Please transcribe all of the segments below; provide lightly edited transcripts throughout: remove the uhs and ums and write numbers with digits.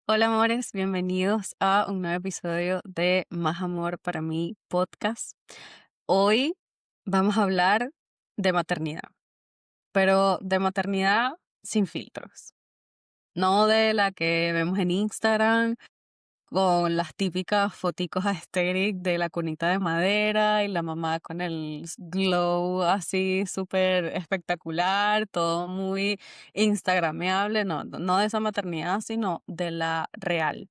Hola amores, bienvenidos a un nuevo episodio de Más Amor para mí podcast. Hoy vamos a hablar de maternidad, pero de maternidad sin filtros, no de la que vemos en Instagram con las típicas foticos aesthetic de la cunita de madera y la mamá con el glow así súper espectacular, todo muy instagrameable, no de esa maternidad, sino de la real,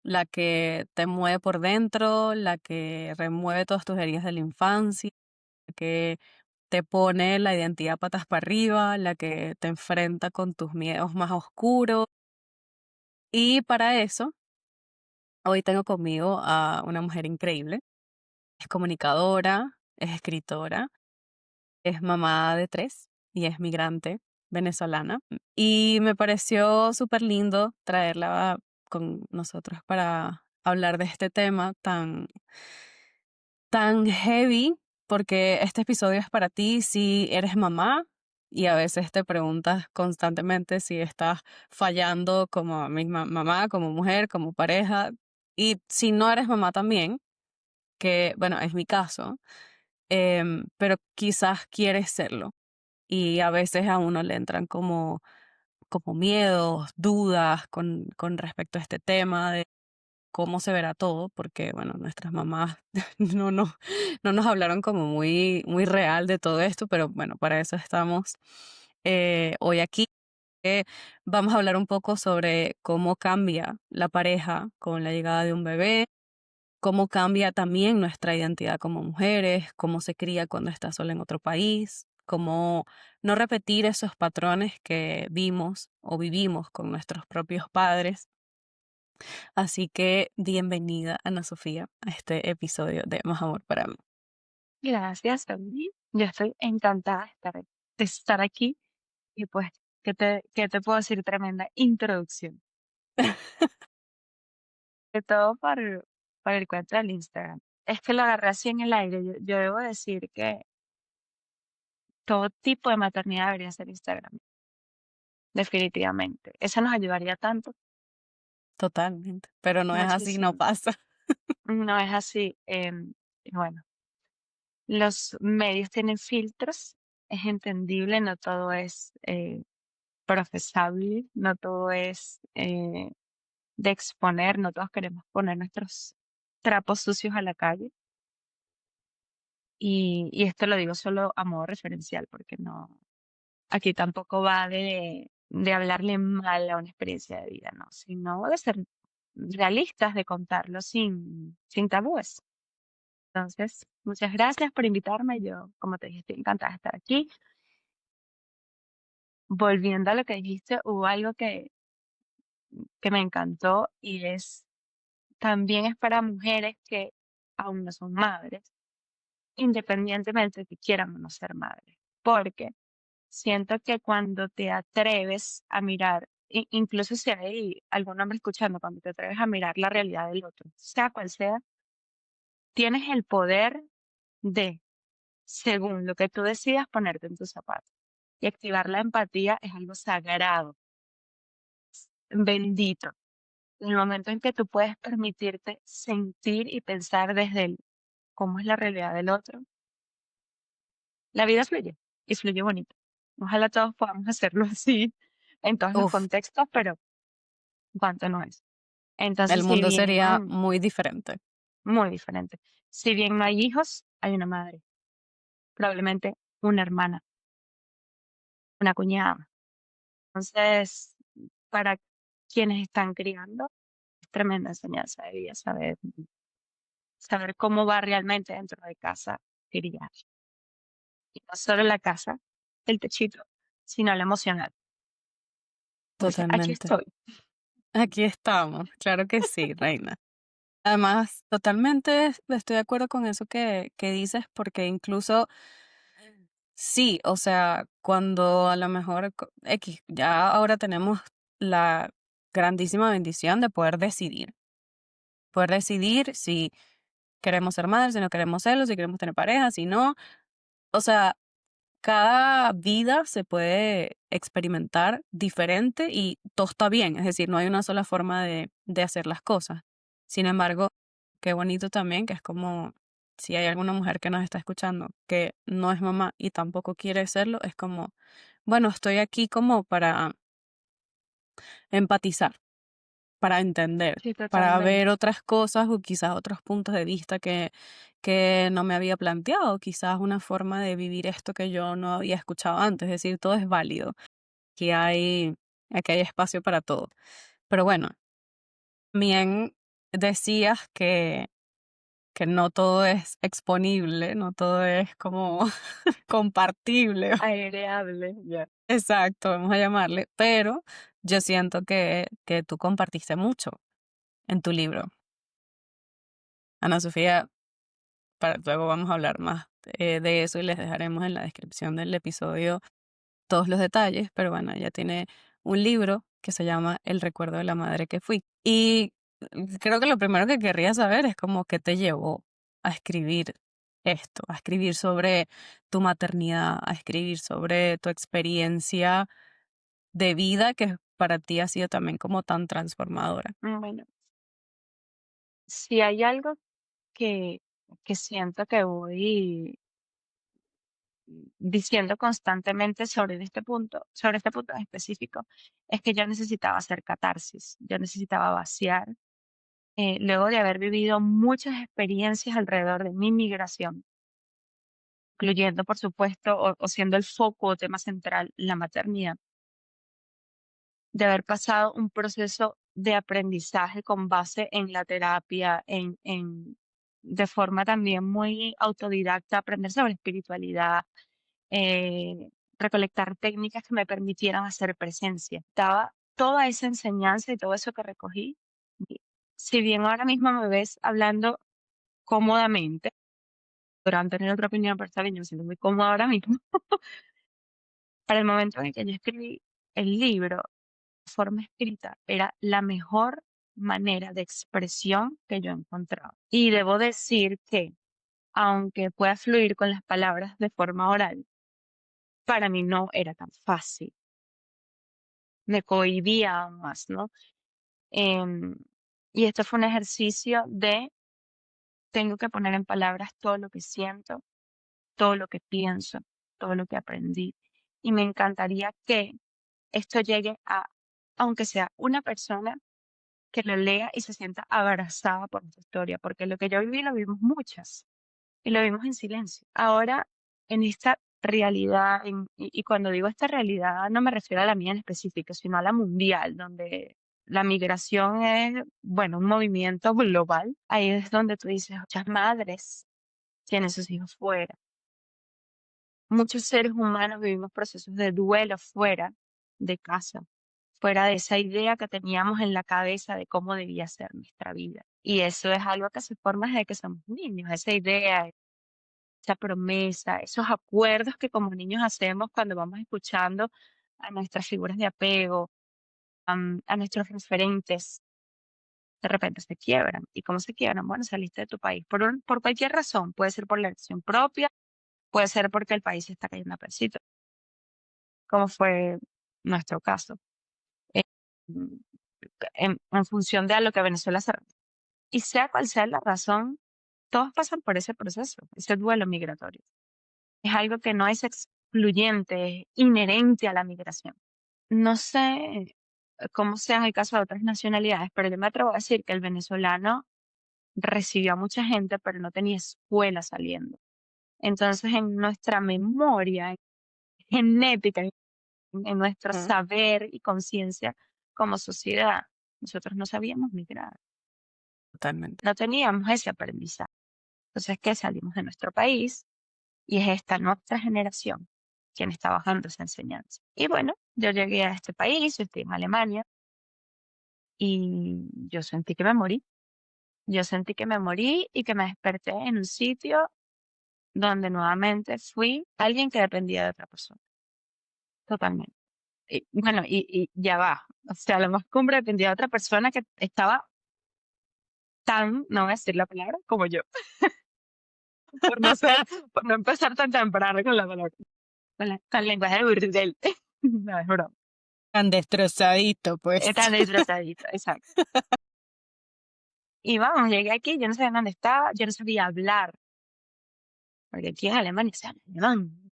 la que te mueve por dentro, la que remueve todas tus heridas de la infancia, la que te pone la identidad patas para arriba, la que te enfrenta con tus miedos más oscuros. Y para eso, hoy tengo conmigo a una mujer increíble. Es comunicadora, es escritora, es mamá de tres y es migrante venezolana. Y me pareció súper lindo traerla con nosotros para hablar de este tema tan heavy, porque este episodio es para ti si eres mamá y a veces te preguntas constantemente si estás fallando como misma mamá, como mujer, como pareja. Y si no eres mamá también, que bueno, es mi caso, pero quizás quieres serlo. Y a veces a uno le entran como miedos, dudas con respecto a este tema de cómo se verá todo, porque bueno, nuestras mamás no, no, no nos hablaron como muy real de todo esto, pero bueno, para eso estamos hoy aquí. Vamos a hablar un poco sobre cómo cambia la pareja con la llegada de un bebé, cómo cambia también nuestra identidad como mujeres, cómo se cría cuando está sola en otro país, cómo no repetir esos patrones que vimos o vivimos con nuestros propios padres. Así que bienvenida, Ana Sofía, a este episodio de Más Amor para mí. Gracias, Gaby. Yo estoy encantada de estar aquí y pues, ¿qué te puedo decir? Tremenda introducción. De todo por el cuento del Instagram. Es que lo agarré así en el aire. Yo debo decir que todo tipo de maternidad debería ser Instagram, definitivamente. Eso nos ayudaría tanto, Totalmente, pero no es así, no muchísimo. pasa. No es así. Y bueno, los medios tienen filtros, es entendible, no todo es profesable, no todo es de exponer, no todos queremos poner nuestros trapos sucios a la calle. Y esto lo digo solo a modo referencial, porque no, aquí tampoco va de hablarle mal a una experiencia de vida, no, sino de ser realistas, de contarlo sin tabúes. Entonces, muchas gracias por invitarme. Yo, como te dije, estoy encantada de estar aquí. Volviendo a lo que dijiste, hubo algo que me encantó y también es para mujeres que aún no son madres, independientemente de que quieran o no ser madres. Porque siento que cuando te atreves a mirar, incluso si hay algún hombre escuchando, cuando te atreves a mirar la realidad del otro, sea cual sea, tienes el poder de, según lo que tú decidas, ponerte en tus zapatos. Y activar la empatía es algo sagrado, bendito. En el momento en que tú puedes permitirte sentir y pensar desde el cómo es la realidad del otro, la vida fluye y fluye bonito. Ojalá todos podamos hacerlo así en todos los Uf, contextos, pero cuánto no es. el Entonces, si mundo sería bien, muy diferente. muy diferente. Si bien no hay hijos, hay una madre, probablemente una hermana, una cuñada. Entonces, para quienes están criando, es tremenda enseñanza de vida saber cómo va realmente dentro de casa criar. Y no solo la casa, el techito, sino lo emocional. Entonces, aquí Totalmente. estoy. Aquí estamos, claro que sí, reina. Además, totalmente estoy de acuerdo con eso que dices, porque incluso sí, o sea, cuando a lo mejor X, ya ahora tenemos la grandísima bendición de poder decidir si queremos ser madres, si no queremos serlo, si queremos tener pareja, si no. O sea, cada vida se puede experimentar diferente y todo está bien, es decir, no hay una sola forma de hacer las cosas. Sin embargo, qué bonito también que es como si hay alguna mujer que nos está escuchando que no es mamá y tampoco quiere serlo, es como, bueno, estoy aquí como para empatizar, para entender, Sí, para totalmente. ver otras cosas o quizás otros puntos de vista que no me había planteado, quizás una forma de vivir esto que yo no había escuchado antes, es decir, todo es válido, aquí hay, aquí hay espacio para todo. Pero bueno, bien decías que no todo es exponible, no todo es como compartible. Agreable, ya. Exacto, vamos a llamarle, pero yo siento que tú compartiste mucho en tu libro. Ana Sofía, luego vamos a hablar más de eso y les dejaremos en la descripción del episodio todos los detalles, pero bueno, ella tiene un libro que se llama El recuerdo de la madre que fui. Y creo que lo primero que querría saber es como qué te llevó a escribir esto, a escribir sobre tu maternidad, a escribir sobre tu experiencia de vida que para ti ha sido también como tan transformadora. Bueno, si hay algo que, que siento que voy diciendo constantemente sobre este punto en específico, es que yo necesitaba hacer catarsis, yo necesitaba vaciar, luego de haber vivido muchas experiencias alrededor de mi migración, incluyendo, por supuesto, o siendo el foco o tema central, la maternidad, de haber pasado un proceso de aprendizaje con base en la terapia, de forma también muy autodidacta, aprender sobre espiritualidad, recolectar técnicas que me permitieran hacer presencia. Daba toda esa enseñanza y todo eso que recogí. Y si bien ahora mismo me ves hablando cómodamente, podrán tener otra opinión, pero está bien, yo me siento muy cómoda ahora mismo. Para el momento en el que yo escribí el libro, de forma escrita, era la mejor manera de expresión que yo he encontrado. Y debo decir que, aunque pueda fluir con las palabras de forma oral, para mí no era tan fácil. Me cohibía aún más, ¿no? Em, y esto fue un ejercicio de tengo que poner en palabras todo lo que siento, todo lo que pienso, todo lo que aprendí. Y me encantaría que esto llegue a, aunque sea una persona que lo lea y se sienta abrazada por esta historia, porque lo que yo viví lo vimos muchas y lo vimos en silencio. Ahora, en esta realidad, y cuando digo esta realidad no me refiero a la mía en específico, sino a la mundial, donde la migración es, bueno, un movimiento global. Ahí es donde tú dices, muchas madres tienen sus hijos fuera. Muchos seres humanos vivimos procesos de duelo fuera de casa, fuera de esa idea que teníamos en la cabeza de cómo debía ser nuestra vida. Y eso es algo que se forma desde que somos niños, esa idea, esa promesa, esos acuerdos que como niños hacemos cuando vamos escuchando a nuestras figuras de apego, a nuestros referentes, de repente se quiebran. ¿Y cómo se quiebran? Bueno, saliste de tu país por cualquier razón, puede ser por la elección propia, puede ser porque el país se está cayendo a pedacito, como fue nuestro caso, eh, mm, en función de a lo que Venezuela se... Y sea cual sea la razón, todos pasan por ese proceso, ese duelo migratorio. Es algo que no es excluyente, es inherente a la migración. No sé cómo sea en el caso de otras nacionalidades, pero yo me atrevo a decir que el venezolano recibió a mucha gente, pero no tenía escuela saliendo. Entonces, en nuestra memoria genética, en nuestro Ujú. saber y conciencia como sociedad, nosotros no sabíamos migrar, Totalmente. no teníamos ese aprendizaje. Entonces, ¿qué? Salimos de nuestro país y es esta nuestra generación quien está bajando esa enseñanza. Y bueno, yo llegué a este país, yo estoy en Alemania y yo sentí que me morí. Yo sentí que me morí y que me desperté en un sitio donde nuevamente fui alguien que dependía de otra persona, totalmente. Y bueno, y ya va. O sea, lo más cumbre dependía de otra persona que estaba tan, no voy a decir la palabra, como yo, por no ser, por no empezar tan temprano con la palabra. con lenguaje de burdel. No, es broma. Tan destrozadito, pues. Tan disfrazadito, exacto. Y vamos, llegué aquí, yo no sabía dónde estaba, yo no sabía hablar, porque aquí en Alemania se habla alemán.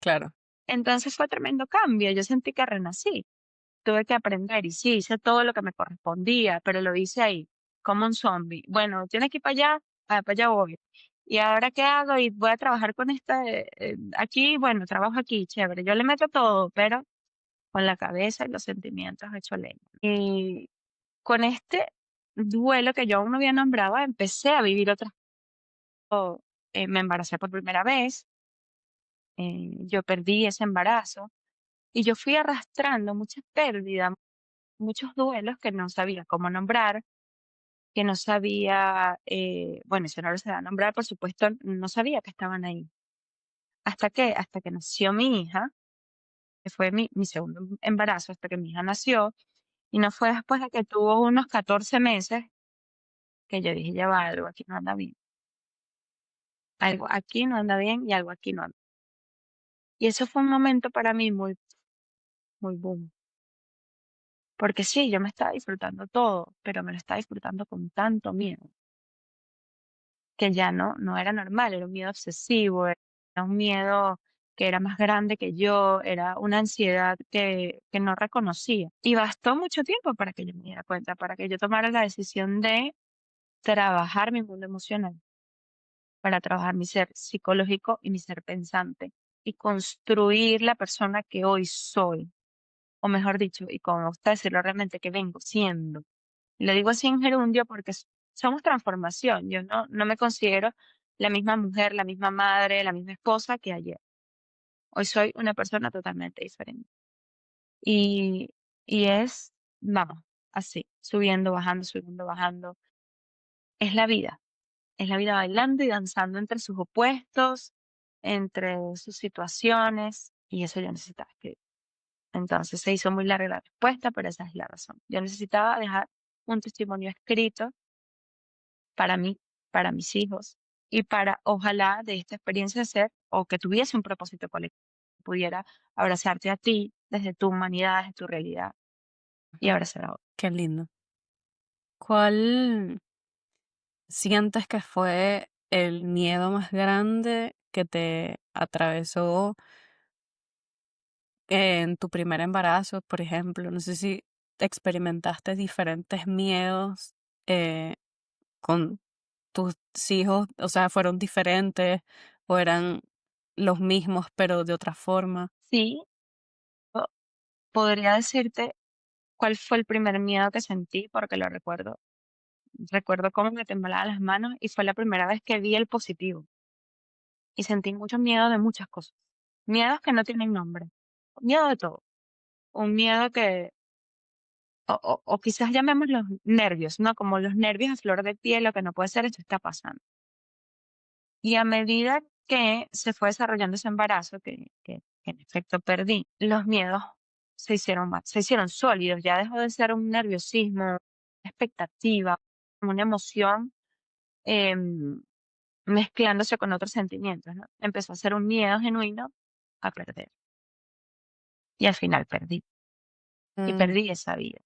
Claro. Entonces fue tremendo cambio, yo sentí que renací. Tuve que aprender y sí, hice todo lo que me correspondía, pero lo hice ahí, como un zombie. Bueno, tienes que ir para allá voy. ¿Y ahora qué hago? Y voy a trabajar con aquí, bueno, trabajo aquí, chévere. Yo le meto todo, pero con la cabeza y los sentimientos hecho leña. Y con este duelo que yo aún no había nombrado, empecé a vivir otras cosas. Me embaracé por primera vez, yo perdí ese embarazo y yo fui arrastrando muchas pérdidas, muchos duelos que no sabía cómo nombrar, que no sabía, bueno, y si no los sabía nombrar, por supuesto, no sabía que estaban ahí. Hasta que nació mi hija, que fue mi segundo embarazo, hasta que mi hija nació, y no fue después de que tuvo unos 14 meses que yo dije, ya va, algo aquí no anda bien, algo aquí no anda bien y algo aquí no anda. Y eso fue un momento para mí muy, muy boom, porque sí, yo me estaba disfrutando todo, pero me lo estaba disfrutando con tanto miedo que ya no era normal, era un miedo obsesivo, era un miedo que era más grande que yo, era una ansiedad que no reconocía. Y bastó mucho tiempo para que yo me diera cuenta, para que yo tomara la decisión de trabajar mi mundo emocional, para trabajar mi ser psicológico y mi ser pensante y construir la persona que hoy soy, o mejor dicho, y como me gusta decirlo realmente, que vengo siendo. Y lo digo así en gerundio porque somos transformación. Yo no me considero la misma mujer, la misma madre, la misma esposa que ayer. Hoy soy una persona totalmente diferente. Y, y vamos, así, subiendo, bajando, subiendo, bajando. Es la vida. Es la vida bailando y danzando entre sus opuestos, entre sus situaciones. Y eso yo necesitaba escribir. Entonces se hizo muy larga la respuesta, pero esa es la razón. Yo necesitaba dejar un testimonio escrito para mí, para mis hijos y para, ojalá, de esta experiencia ser o que tuviese un propósito colectivo, pudiera abrazarte a ti desde tu humanidad, desde tu realidad y Ujú. abrazar a otros. Qué lindo. ¿Cuál sientes que fue el miedo más grande que te atravesó en tu primer embarazo, por ejemplo? No sé si experimentaste diferentes miedos eh, con tus hijos, o sea, fueron diferentes o eran los mismos, pero de otra forma. Sí, po- podría decirte cuál fue el primer miedo que sentí, porque lo recuerdo. Recuerdo cómo me temblaban las manos y fue la primera vez que vi el positivo y sentí mucho miedo de muchas cosas. Miedos que no tienen nombre. Miedo de todo. Un miedo que o quizás llamémoslos nervios, ¿no? Como los nervios a flor de piel, lo que no puede ser, esto está pasando. Y a medida que se fue desarrollando ese embarazo, que en efecto perdí, los miedos se hicieron sólidos, ya dejó de ser un nerviosismo, una expectativa, una emoción em, mezclándose con otros sentimientos, ¿no? Empezó a ser un miedo genuino a perder. Y al final perdí, y Mm, perdí esa vida.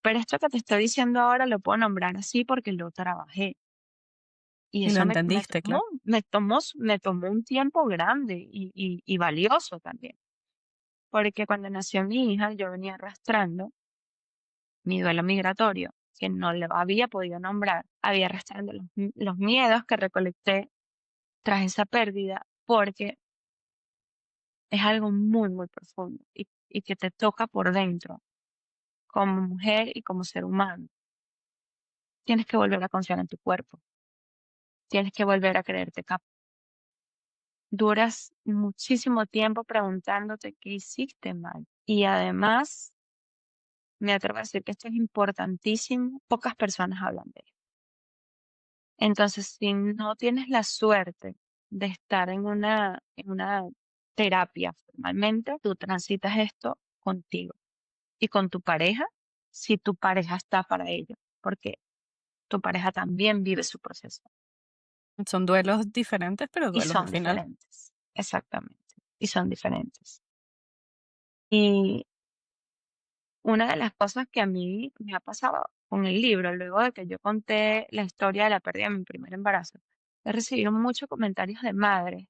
Pero esto que te estoy diciendo ahora lo puedo nombrar así porque lo trabajé. Y y lo eso entendiste, claro. me tomó un tiempo grande y valioso también. Porque cuando nació mi hija, yo venía arrastrando mi duelo migratorio, que no lo había podido nombrar. Había arrastrando los miedos que recolecté tras esa pérdida, porque es algo muy, muy profundo y que te toca por dentro, como mujer y como ser humano. Tienes que volver a confiar en tu cuerpo, tienes que volver a creerte capaz. Duras muchísimo tiempo preguntándote qué hiciste mal. Y además, me atrevo a decir que esto es importantísimo, pocas personas hablan de ello. Entonces, si no tienes la suerte de estar en una terapia formalmente, tú transitas esto contigo y con tu pareja, si tu pareja está para ello, porque tu pareja también vive su proceso Son duelos diferentes, pero y duelos al son final. diferentes. Exactamente. y son diferentes. Y una de las cosas que a mí me ha pasado con el libro, luego de que yo conté la historia de la pérdida de mi primer embarazo, he recibido muchos comentarios de madres,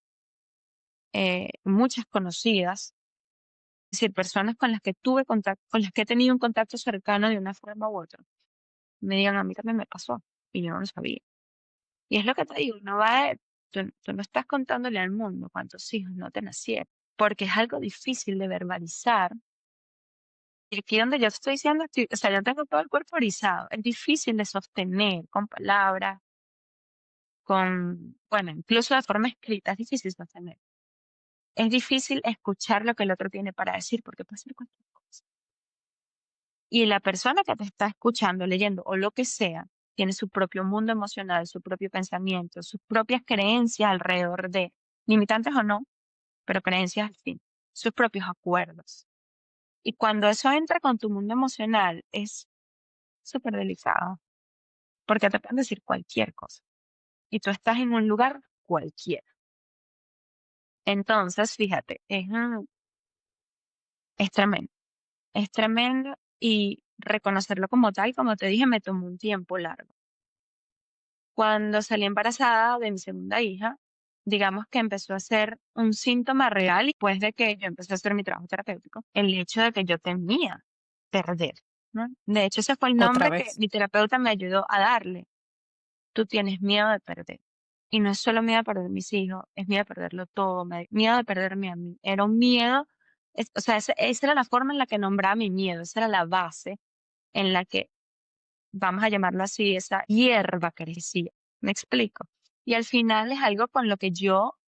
muchas conocidas, es decir, personas con las que tuve contacto, con las que he tenido un contacto cercano de una forma u otra, me digan, a mí también me pasó y yo no lo sabía. Y es lo que te digo, no va tú no estás contándole al mundo cuántos hijos no te nacieron, porque es algo difícil de verbalizar. Y aquí donde yo te estoy diciendo, o sea, yo tengo todo el cuerpo erizado. Es difícil de sostener con palabras, bueno, incluso de forma escrita, es difícil sostener. Es difícil escuchar lo que el otro tiene para decir, porque puede ser cualquier cosa. Y la persona que te está escuchando, leyendo o lo que sea, tiene su propio mundo emocional, su propio pensamiento, sus propias creencias alrededor de, limitantes o no, pero creencias al fin, sus propios acuerdos. Y cuando eso entra con tu mundo emocional, es súper delicado, porque te pueden decir cualquier cosa y tú estás en un lugar cualquiera. Entonces, fíjate, es tremendo y reconocerlo como tal, como te dije, me tomó un tiempo largo. Cuando salí embarazada de mi segunda hija, digamos que empezó a ser un síntoma real y después de que yo empecé a hacer mi trabajo terapéutico, el hecho de que yo temía perder, ¿no? De hecho, ese fue el Otra nombre que vez. mi terapeuta me ayudó a darle. Tú tienes miedo de perder. Y no es solo miedo de perder mis hijos, es miedo de perderlo todo, miedo de perderme a mí. Era un miedo, o sea, esa era la forma en la que nombraba mi miedo, esa era la base en la que, vamos a llamarlo así, esa hierba crecía. ¿Me explico? Y al final es algo con lo que yo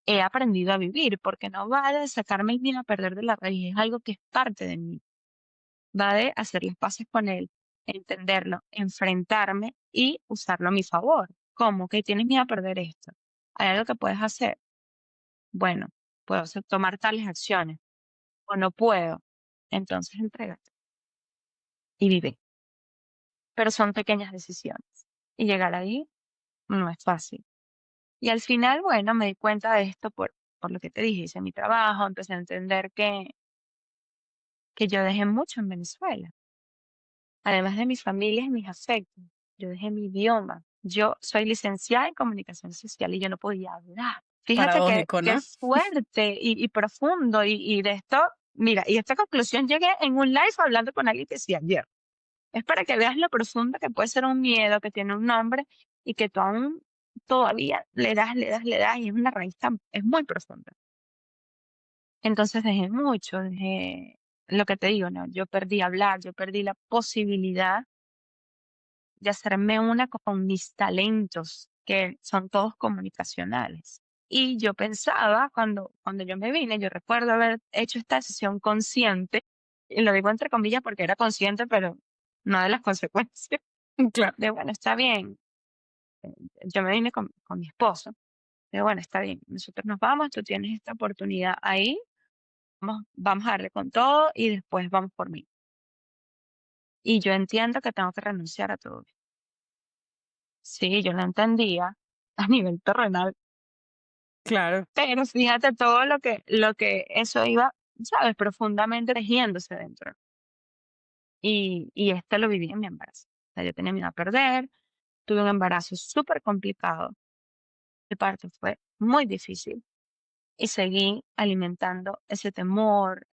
he aprendido a vivir, porque no va de sacarme el miedo a perder de la raíz, es algo que es parte de mí. Va de hacer las paces con él, entenderlo, enfrentarme y usarlo a mi favor. ¿Cómo? Que tienes miedo a perder esto. ¿Hay algo que puedes hacer? Bueno, puedo tomar tales acciones o no puedo. Entonces entrégate y vive. Pero son pequeñas decisiones. Y llegar ahí no es fácil. Y al final, bueno, me di cuenta de esto por lo que te dije, hice mi trabajo, empecé a entender que yo dejé mucho en Venezuela. Además de mi familia y mis afectos, yo dejé mi idioma. Yo soy licenciada en comunicación social y yo no podía hablar. Fíjate Paradójico, qué ¿no? fuerte y profundo. Y de esto, mira, y a esta conclusión llegué en un live hablando con alguien que decía ayer. Es para que veas lo profundo que puede ser un miedo que tiene un nombre y que tú aún todavía le das y es una raíz es muy profunda. Entonces dejé mucho, dejé lo que te digo, ¿no? Yo perdí hablar, yo perdí la posibilidad de hacerme una con mis talentos, que son todos comunicacionales. Y yo pensaba, cuando yo me vine, yo recuerdo haber hecho esta decisión consciente, y lo digo entre comillas porque era consciente, pero no de las consecuencias, Claro. de bueno, está bien, eh, yo me vine con mi esposo, de bueno, está bien, nosotros nos vamos, tú tienes esta oportunidad ahí, vamos a darle con todo y después vamos por mí. Y yo entiendo que tengo que renunciar a todo. Sí, yo lo entendía a nivel terrenal, Claro. pero fíjate todo lo que eso iba, ¿sabes? Profundamente tejiéndose dentro. Y esto lo viví en mi embarazo. O sea, yo tenía miedo a perder, tuve un embarazo súper complicado, el parto fue muy difícil y seguí alimentando ese temor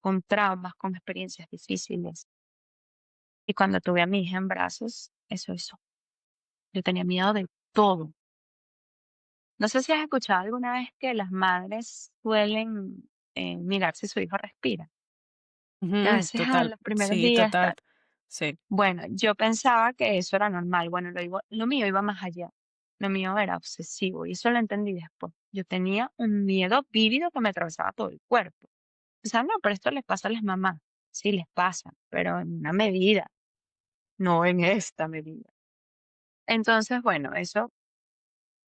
con traumas, con experiencias difíciles. Y cuando tuve a mi hija en brazos, eso hizo. Yo tenía miedo de todo. No sé si has escuchado alguna vez que las madres suelen mirar si su hijo respira. Que a Ujú, veces a total. los primeros Sí, días total. tal. Sí. Bueno, yo pensaba que eso era normal. Bueno, lo mío iba más allá. Lo mío era obsesivo y eso lo entendí después. Yo tenía un miedo vívido que me atravesaba todo el cuerpo. O sea, no, pero esto les pasa a las mamás. Sí, les pasa, pero en una medida, no en esta medida. Entonces, bueno, eso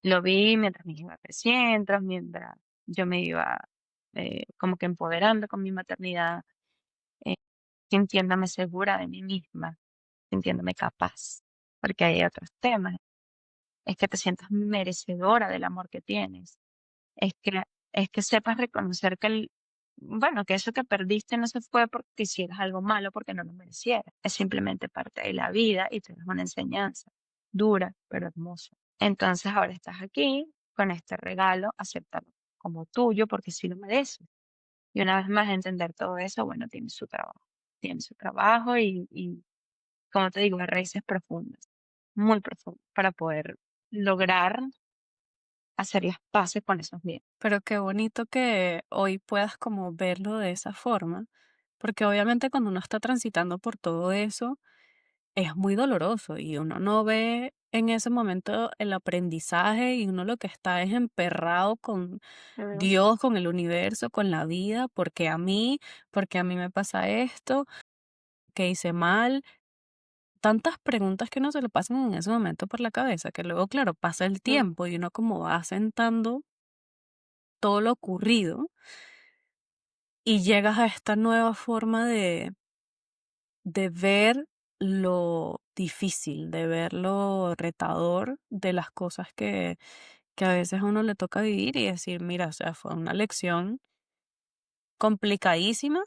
lo vi mientras mi hija iba creciendo, mientras yo me iba como que empoderando con mi maternidad, eh, sintiéndome segura de mí misma, sintiéndome capaz, porque hay otros temas. Es que te sientas merecedora del amor que tienes. Es que es que sepas reconocer que bueno, que eso que perdiste no se fue porque hicieras algo malo, porque no lo merecieras. Es simplemente parte de la vida y te deja una enseñanza dura, pero hermosa. Entonces ahora estás aquí con este regalo, acéptalo como tuyo porque sí lo mereces. Y una vez más entender todo eso, bueno, tiene su trabajo. Tiene su trabajo y como te digo, de raíces profundas, muy profundas, para poder lograr hacer las paces con esos miedos. Pero qué bonito que hoy puedas como verlo de esa forma, porque obviamente cuando uno está transitando por todo eso, es muy doloroso y uno no ve en ese momento el aprendizaje y uno lo que está es emperrado con Pero, Dios, con el universo, con la vida, porque a mí me pasa esto, que hice mal, tantas preguntas que no se le pasan en ese momento por la cabeza, que luego, claro, pasa el mm, tiempo y uno como va asentando todo lo ocurrido y llegas a esta nueva forma de ver lo difícil, de ver lo retador de las cosas que a veces a uno le toca vivir y decir, mira, o sea, fue una lección complicadísima,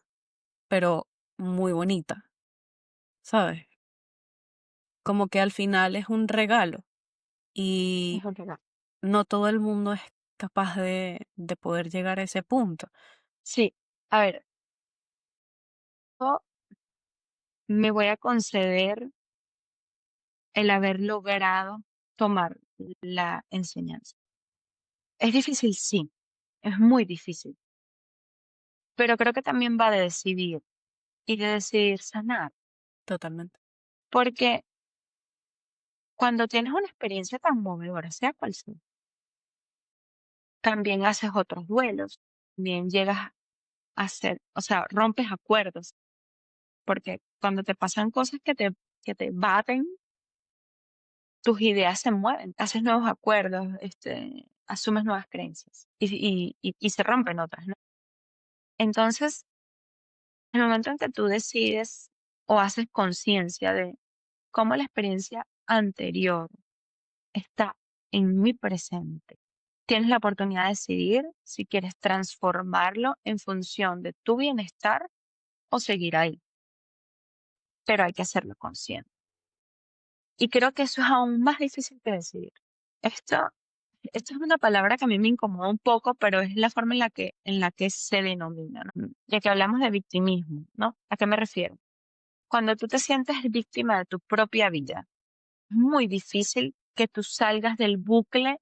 pero muy bonita, ¿sabes? Como que al final es un regalo es y un regalo. no todo el mundo es capaz de poder llegar a ese punto. Sí, a ver, yo me voy a conceder el haber logrado tomar la enseñanza. Es difícil, sí, es muy difícil, pero creo que también va de decidir y de decidir sanar, Totalmente. porque cuando tienes una experiencia tan movedora, sea cual sea, también haces otros duelos, también llegas a hacer, o sea, rompes acuerdos, porque cuando te pasan cosas que te baten, tus ideas se mueven, haces nuevos acuerdos, asumes nuevas creencias y se rompen otras, ¿no? Entonces, en el momento en que tú decides o haces conciencia de cómo la experiencia anterior está en mi presente, tienes la oportunidad de decidir si quieres transformarlo en función de tu bienestar o seguir ahí, pero hay que hacerlo consciente. Y creo que eso es aún más difícil que decidir. Esto, esto es una palabra que a mí me incomoda un poco, pero es la forma en la que se denomina, ¿no? Ya que hablamos de victimismo, ¿no? ¿A qué me refiero? Cuando tú te sientes víctima de tu propia vida, es muy difícil que tú salgas del bucle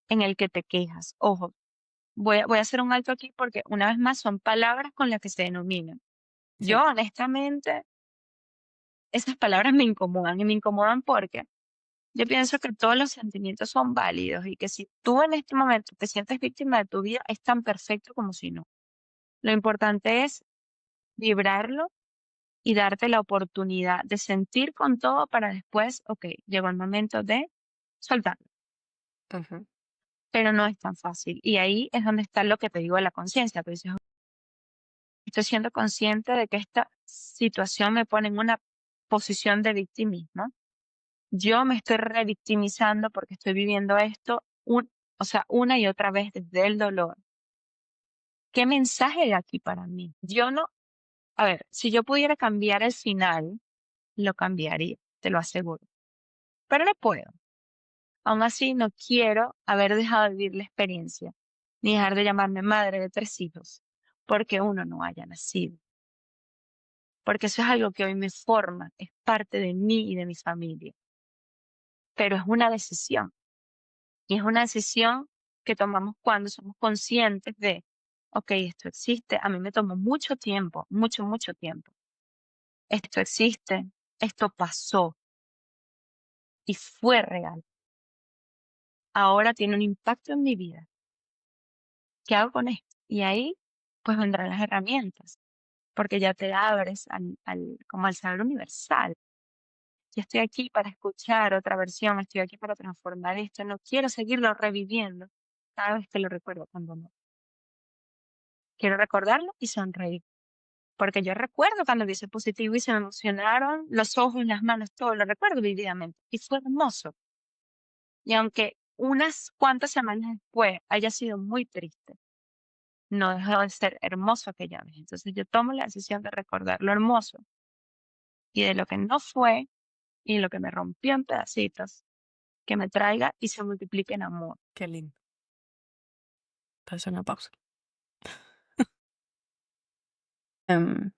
en el que te quejas. Ojo, voy a hacer un alto aquí porque una vez más son palabras con las que se denominan. Sí. Yo honestamente, esas palabras me incomodan y me incomodan porque yo pienso que todos los sentimientos son válidos y que si tú en este momento te sientes víctima de tu vida, es tan perfecto como si no. Lo importante es vibrarlo y darte la oportunidad de sentir con todo para después, ok, llegó el momento de soltarlo. Ujú. Pero no es tan fácil. Y ahí es donde está lo que te digo de la conciencia. Tú dices, estoy siendo consciente de que esta situación me pone en una posición de victimismo. Yo me estoy revictimizando porque estoy viviendo esto, o sea, una y otra vez desde el dolor. ¿Qué mensaje hay aquí para mí? Yo no, a ver, si yo pudiera cambiar el final, lo cambiaría, te lo aseguro. Pero no puedo. Aún así, no quiero haber dejado de vivir la experiencia, ni dejar de llamarme madre de 3 hijos, porque uno no haya nacido. Porque eso es algo que hoy me forma, es parte de mí y de mi familia. Pero es una decisión. Y es una decisión que tomamos cuando somos conscientes de, ok, esto existe. A mí me tomó mucho tiempo, mucho, mucho tiempo. Esto existe, esto pasó y fue real. Ahora tiene un impacto en mi vida. ¿Qué hago con esto? Y ahí, pues vendrán las herramientas, porque ya te abres como al saber universal. Yo estoy aquí para escuchar otra versión, estoy aquí para transformar esto, no quiero seguirlo reviviendo cada vez que lo recuerdo cuando no. Quiero recordarlo y sonreír. Porque yo recuerdo cuando vi ese positivo y se me emocionaron los ojos, las manos, todo lo recuerdo vividamente. Y fue hermoso. Y aunque unas cuantas semanas después haya sido muy triste, no dejó de ser hermoso aquella vez. Entonces yo tomo la decisión de recordar lo hermoso y de lo que no fue y lo que me rompió en pedacitos, que me traiga y se multiplique en amor. Qué lindo. Pausa, una pausa. Em,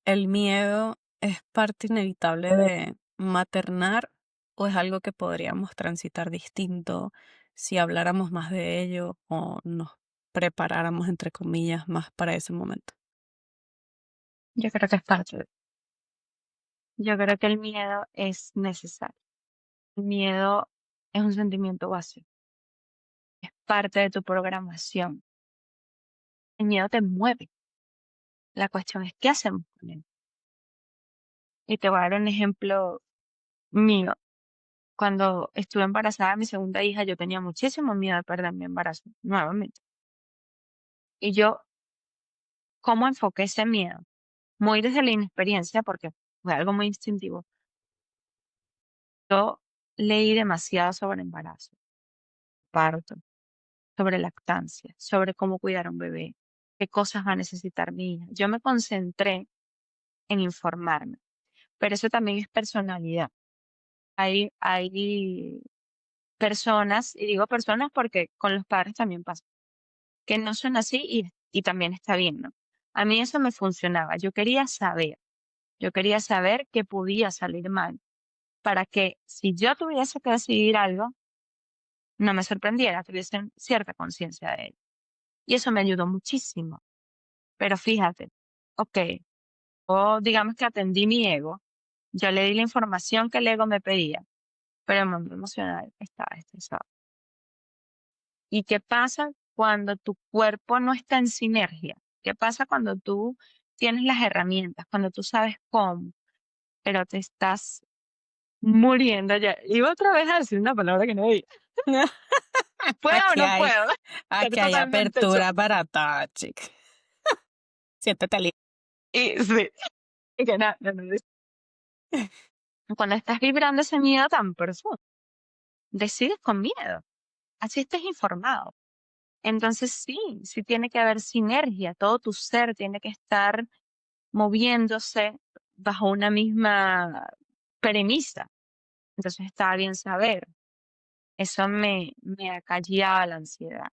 ¿El miedo es parte inevitable de maternar o es algo que podríamos transitar distinto si habláramos más de ello o nos preparáramos, entre comillas, más para ese momento? Yo creo que es parte de. Yo creo que el miedo es necesario. El miedo es un sentimiento básico, es parte de tu programación. El miedo te mueve. La cuestión es qué hacemos con él. Y te voy a dar un ejemplo mío. Cuando estuve embarazada de mi segunda hija, yo tenía muchísimo miedo de perder mi embarazo nuevamente. Y yo, ¿cómo enfoqué ese miedo? Muy desde la inexperiencia, porque fue algo muy instintivo. Yo leí demasiado sobre embarazo, parto, sobre lactancia, sobre cómo cuidar a un bebé, qué cosas va a necesitar mi hija. Yo me concentré en informarme, pero eso también es personalidad. Hay personas, y digo personas porque con los padres también pasa, que no son así y también está bien, ¿no? A mí eso me funcionaba. Yo quería saber que podía salir mal para que si yo tuviese que decidir algo, no me sorprendiera, tuviese cierta conciencia de ello. Y eso me ayudó muchísimo. Pero fíjate, ok, o digamos que atendí mi ego, yo le di la información que el ego me pedía, pero el mundo emocional estaba estresado. ¿Y qué pasa cuando tu cuerpo no está en sinergia? ¿Qué pasa cuando tú tienes las herramientas, cuando tú sabes cómo, pero te estás muriendo ya? Iba otra vez a decir una palabra que no dije. ¿Puedo o Aquí no hay, puedo? aquí Ser hay totalmente apertura para todo, chica. Siéntete libre. y sí, y que nada, cuando estás vibrando ese miedo tan profundo, decides con miedo, así estés informado. Entonces sí, sí tiene que haber sinergia, todo tu ser tiene que estar moviéndose bajo una misma premisa. Entonces estaba bien saber, eso me acallaba la ansiedad.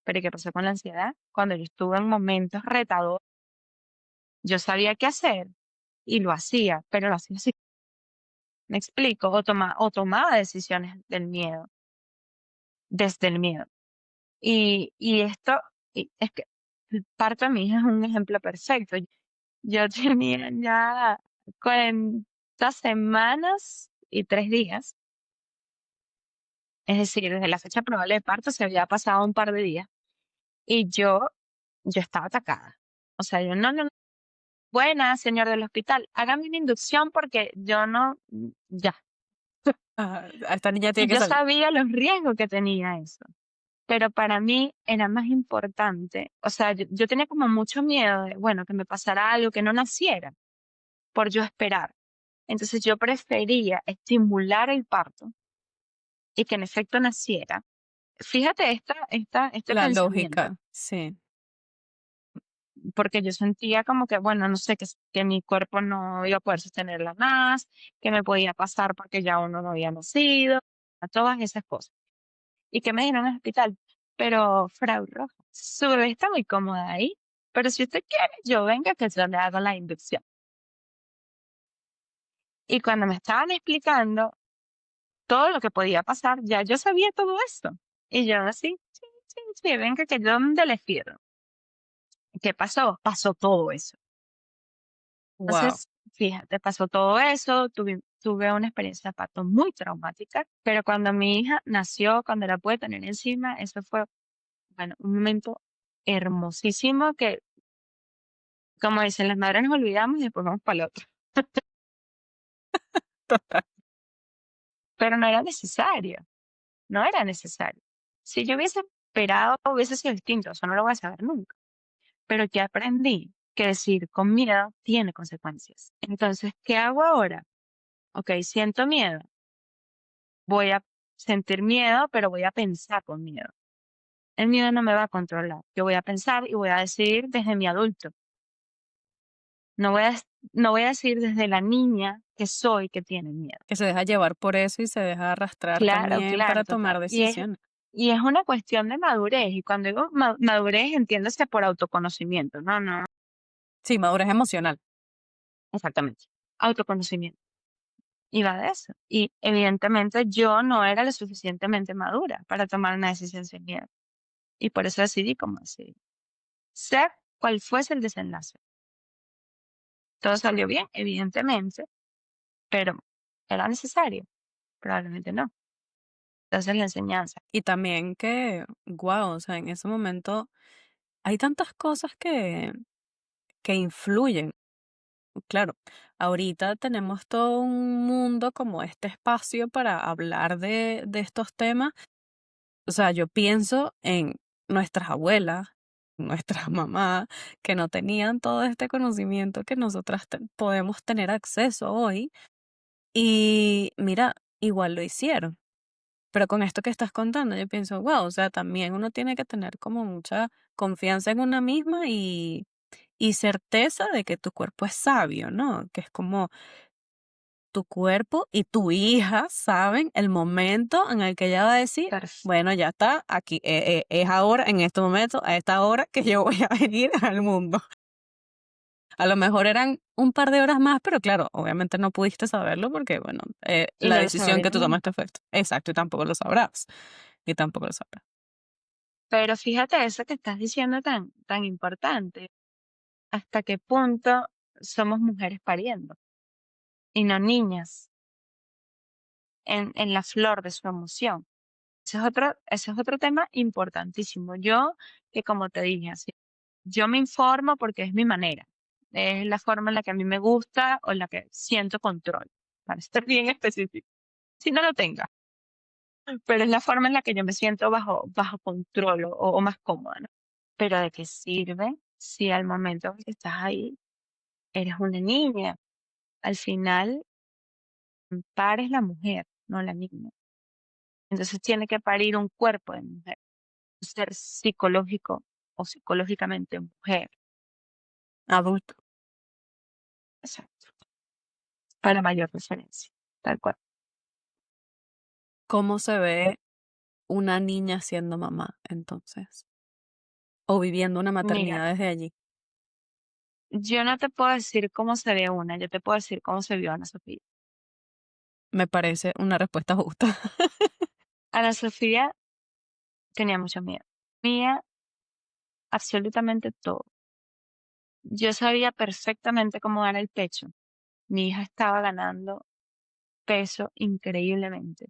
Pero ¿qué pasó con la ansiedad? Cuando yo estuve en momentos retadores, yo sabía qué hacer y lo hacía, pero lo hacía así, me explico, o tomaba decisiones del miedo, desde el miedo. Y esto, es que el parto de mi hija es un ejemplo perfecto. Yo tenía ya 40 semanas y 3 días, es decir, desde la fecha probable de parto se había pasado un par de días y yo estaba atacada. O sea, yo no, no, no, buena, señor del hospital, hágame una inducción porque yo no, ya. Ajá, esta niña tiene Y que yo salir. sabía los riesgos que tenía eso. Pero para mí era más importante, o sea, yo tenía como mucho miedo de, bueno, que me pasara algo, que no naciera, por yo esperar. Entonces yo prefería estimular el parto y que en efecto naciera. Fíjate este La pensamiento, lógica, sí. porque yo sentía como que, bueno, no sé, que mi cuerpo no iba a poder sostenerla más, que me podía pasar porque ya uno no había nacido, a todas esas cosas. ¿Y que me dieron en el hospital? Pero, Frau Roja, su bebé está muy cómoda ahí, pero si usted quiere, yo venga que yo le hago la inducción. Y cuando me estaban explicando todo lo que podía pasar, ya yo sabía todo esto. Y yo así, sí, sí, sí, venga que yo donde le fiero. ¿Qué pasó? Pasó todo eso. Wow. Entonces, fíjate, pasó todo eso, tuve una experiencia de parto muy traumática, pero cuando mi hija nació, cuando la pude tener encima, eso fue, bueno, un momento hermosísimo que, como dicen las madres, nos olvidamos y después vamos para el otro. Pero no era necesario, no era necesario. Si yo hubiese esperado, hubiese sido distinto, eso no lo voy a saber nunca. Pero que aprendí que decir con miedo tiene consecuencias. Entonces, ¿qué hago ahora? Ok, siento miedo. Voy a sentir miedo, pero voy a pensar con miedo. El miedo no me va a controlar. Yo voy a pensar y voy a decidir desde mi adulto. No voy a, no voy a decir desde la niña que soy que tiene miedo. Que se deja llevar por eso y se deja arrastrar Claro, también claro, para total. tomar decisiones. Y es una cuestión de madurez. Y cuando digo madurez, entiéndase por autoconocimiento. No, no, Sí, madurez emocional. exactamente. Autoconocimiento. Y va de eso. Y evidentemente yo no era lo suficientemente madura para tomar una decisión sin miedo. Y por eso decidí como decidí. Sé cuál fuese el desenlace. Todo salió bien, evidentemente, pero ¿era necesario? Probablemente no. Entonces la enseñanza. Y también que, guau, o sea, en ese momento hay tantas cosas que influyen. Claro, ahorita tenemos todo un mundo como este espacio para hablar de estos temas. O sea, yo pienso en nuestras abuelas, nuestras mamás, que no tenían todo este conocimiento que nosotras podemos tener acceso hoy. Y mira, igual lo hicieron. Pero con esto que estás contando, yo pienso, wow, o sea, también uno tiene que tener como mucha confianza en una misma y certeza de que tu cuerpo es sabio, ¿no? Que es como tu cuerpo y tu hija saben el momento en el que ella va a decir, bueno, ya está, aquí es ahora, en este momento, a esta hora que yo voy a venir al mundo. A lo mejor eran un par de horas más, pero claro, obviamente no pudiste saberlo porque, bueno, Y la no lo decisión que sabría tú nunca. tomaste fue esto. Exacto, y tampoco lo sabrás. Y tampoco lo sabrás. Pero fíjate eso que estás diciendo tan importante. ¿Hasta qué punto somos mujeres pariendo y no niñas en la flor de su emoción? Ese es otro tema importantísimo. Yo, que como te dije, así, yo me informo porque es mi manera. Es la forma en la que a mí me gusta o en la que siento control, para estar bien específico. Si no lo tenga, pero es la forma en la que yo me siento bajo control o más cómoda, ¿no? Pero ¿de qué sirve si al momento en que estás ahí eres una niña? Al final, pares la mujer, no la niña. Entonces tiene que parir un cuerpo de mujer, un ser psicológico o psicológicamente mujer. Adulto. Exacto. Para mayor referencia. Tal cual. ¿Cómo se ve una niña siendo mamá entonces? O viviendo una Mira, maternidad desde allí. yo no te puedo decir cómo se ve una, yo te puedo decir cómo se vio Ana Sofía. Me parece una respuesta justa. Ana Sofía tenía mucho miedo. Mía, absolutamente todo. Yo sabía perfectamente cómo dar el pecho. Mi hija estaba ganando peso increíblemente.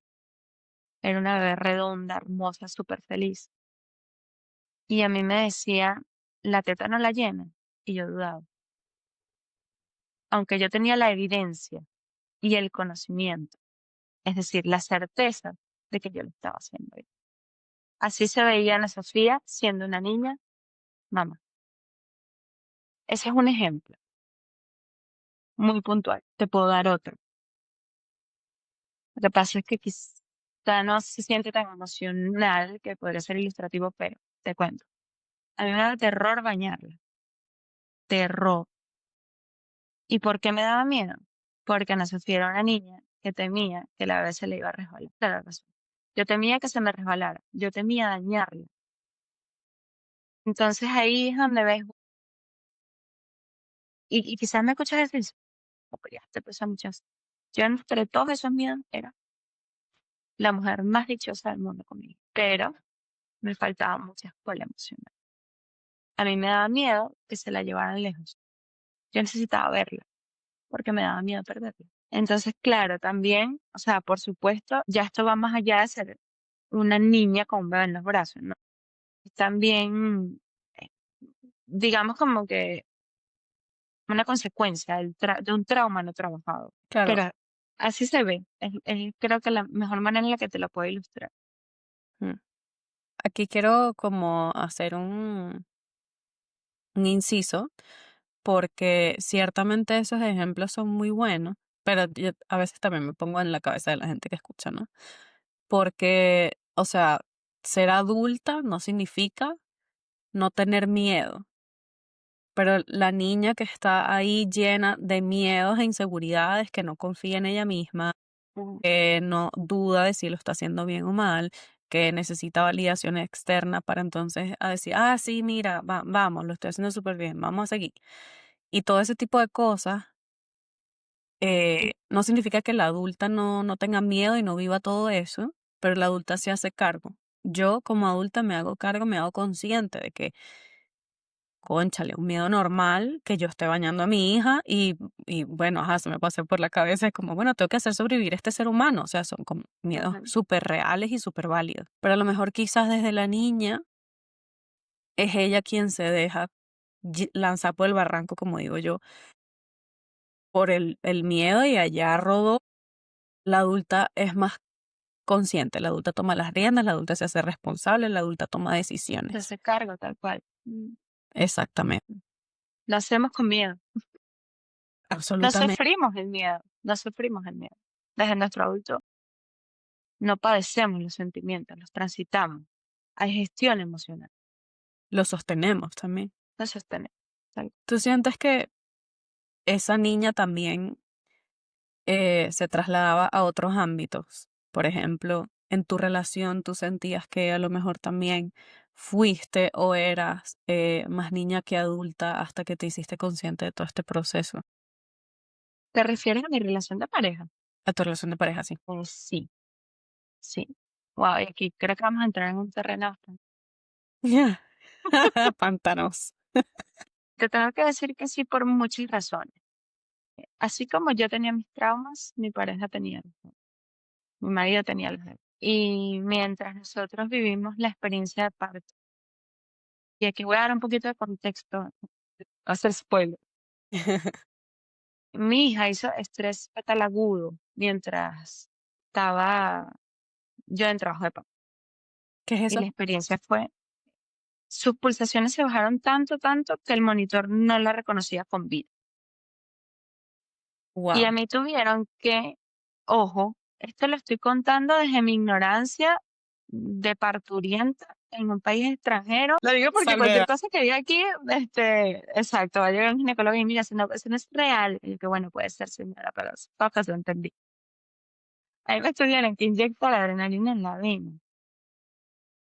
Era una bebé redonda, hermosa, súper feliz. Y a mí me decía, la teta no la llena. Y yo dudaba. Aunque yo tenía la evidencia y el conocimiento, es decir, la certeza de que yo lo estaba haciendo bien. Así se veía Ana Sofía siendo una niña, mamá. Ese es un ejemplo muy puntual. Te puedo dar otro. Lo que pasa es que quizá no se siente tan emocional que podría ser ilustrativo, pero te cuento. A mí me daba terror bañarla. Terror. ¿Y por qué me daba miedo? Porque Ana Sofía era una niña que temía que la bebé se le iba a resbalar. Esa era la razón. Yo temía que se me resbalara. Yo temía dañarla. Entonces ahí es donde ves, y quizás me escuchas decir, "No, pero ya te pesa mucho". Yo entre todos esos miedos era la mujer más dichosa del mundo conmigo. Pero me faltaba mucha escuela emocional. A mí me daba miedo que se la llevaran lejos. Yo necesitaba verla porque me daba miedo perderla. Entonces, claro, también, o sea, por supuesto, ya esto va más allá de ser una niña con un bebé en los brazos, ¿no? Es también, eh, digamos como que una consecuencia de un trauma no trabajado. Claro. Pero así se ve. Es creo que la mejor manera en la que te lo puedo ilustrar. Mm. Aquí quiero como hacer un inciso, porque ciertamente esos ejemplos son muy buenos, pero yo a veces también me pongo en la cabeza de la gente que escucha, ¿no? porque, o sea, ser adulta no significa no tener miedo, pero la niña que está ahí llena de miedos e inseguridades, que no confía en ella misma, Mm, que no duda de si lo está haciendo bien o mal, que necesita validación externa para entonces a decir, ah, sí, mira, vamos, lo estoy haciendo súper bien, vamos a seguir. Y todo ese tipo de cosas no significa que la adulta no tenga miedo y no viva todo eso, pero la adulta se hace cargo. Yo como adulta me hago cargo, me hago consciente de que, cónchale, un miedo normal, que yo esté bañando a mi hija y bueno, ajá, se me pasó por la cabeza, es como, bueno, tengo que hacer sobrevivir a este ser humano, o sea, son como miedos ujú. súper reales y súper válidos. Pero a lo mejor quizás desde la niña es ella quien se deja lanzar por el barranco, como digo yo, por el miedo y allá rodó. La adulta es más consciente, la adulta toma las riendas, la adulta se hace responsable, la adulta toma Se decisiones. hace cargo tal cual. Exactamente, Lo hacemos con miedo. No absolutamente. sufrimos el miedo, no sufrimos el miedo. Desde nuestro adulto no padecemos los sentimientos, los transitamos. Hay gestión emocional, Lo sostenemos también. no sostenemos. Tal- ¿Tú sientes que esa niña también se trasladaba a otros ámbitos? Por ejemplo, en tu relación, ¿tú sentías que a lo mejor también fuiste o eras más niña que adulta hasta que te hiciste consciente de todo este proceso? ¿Te refieres a mi relación de pareja? A tu relación de pareja, sí. Sí, sí. Wow, y aquí creo que vamos a entrar en un terreno bastante. Pantanos. Te tengo que decir que sí por muchas razones. Así como yo tenía mis traumas, mi pareja tenía los de él, mi marido tenía los de él. Y mientras nosotros vivimos la experiencia de parto, y aquí voy a dar un poquito de contexto, va a hacer spoiler. Mi hija hizo estrés fetal agudo mientras estaba yo en trabajo de parto. ¿Qué es Y la eso? experiencia fue, sus pulsaciones se bajaron tanto, tanto que el monitor no la reconocía con vida. Y a Wow. mí tuvieron que, ojo, esto lo estoy contando desde mi ignorancia de parturienta en un país extranjero. Lo digo porque cualquier Salvedad. cosa que diga aquí, exacto, va a llegar un ginecólogo y mira, eso no es real. Y yo que bueno, puede ser señora, pero pocas lo entendí. Ahí me tuvieron que inyectar adrenalina en la vena.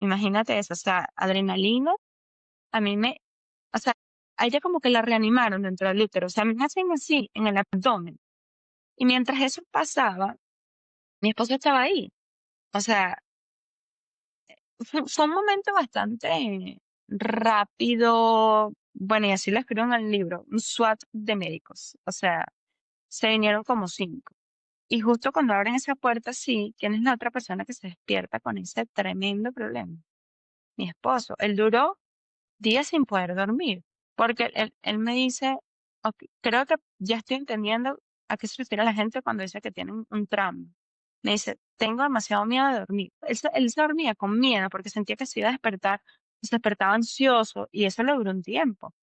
Imagínate eso, o sea, adrenalina, a mí me, o sea, a ella como que la reanimaron dentro del útero, o sea, me hacen así en el abdomen. Y mientras eso pasaba, mi esposo estaba ahí. O sea, fue un momento bastante rápido, bueno, y así lo escribo en el libro, un SWAT de médicos. O sea, se vinieron como 5. Y justo cuando abren esa puerta, sí, ¿quién es la otra persona que se despierta con ese tremendo problema? Mi esposo. Él duró días sin poder dormir, porque él me dice, "Ok, creo que ya estoy entendiendo a qué se refiere la gente cuando dice que tienen un trauma. Me dice, tengo demasiado miedo de dormir. Él se dormía con miedo porque sentía que se iba a despertar, se despertaba ansioso y eso le duró un tiempo.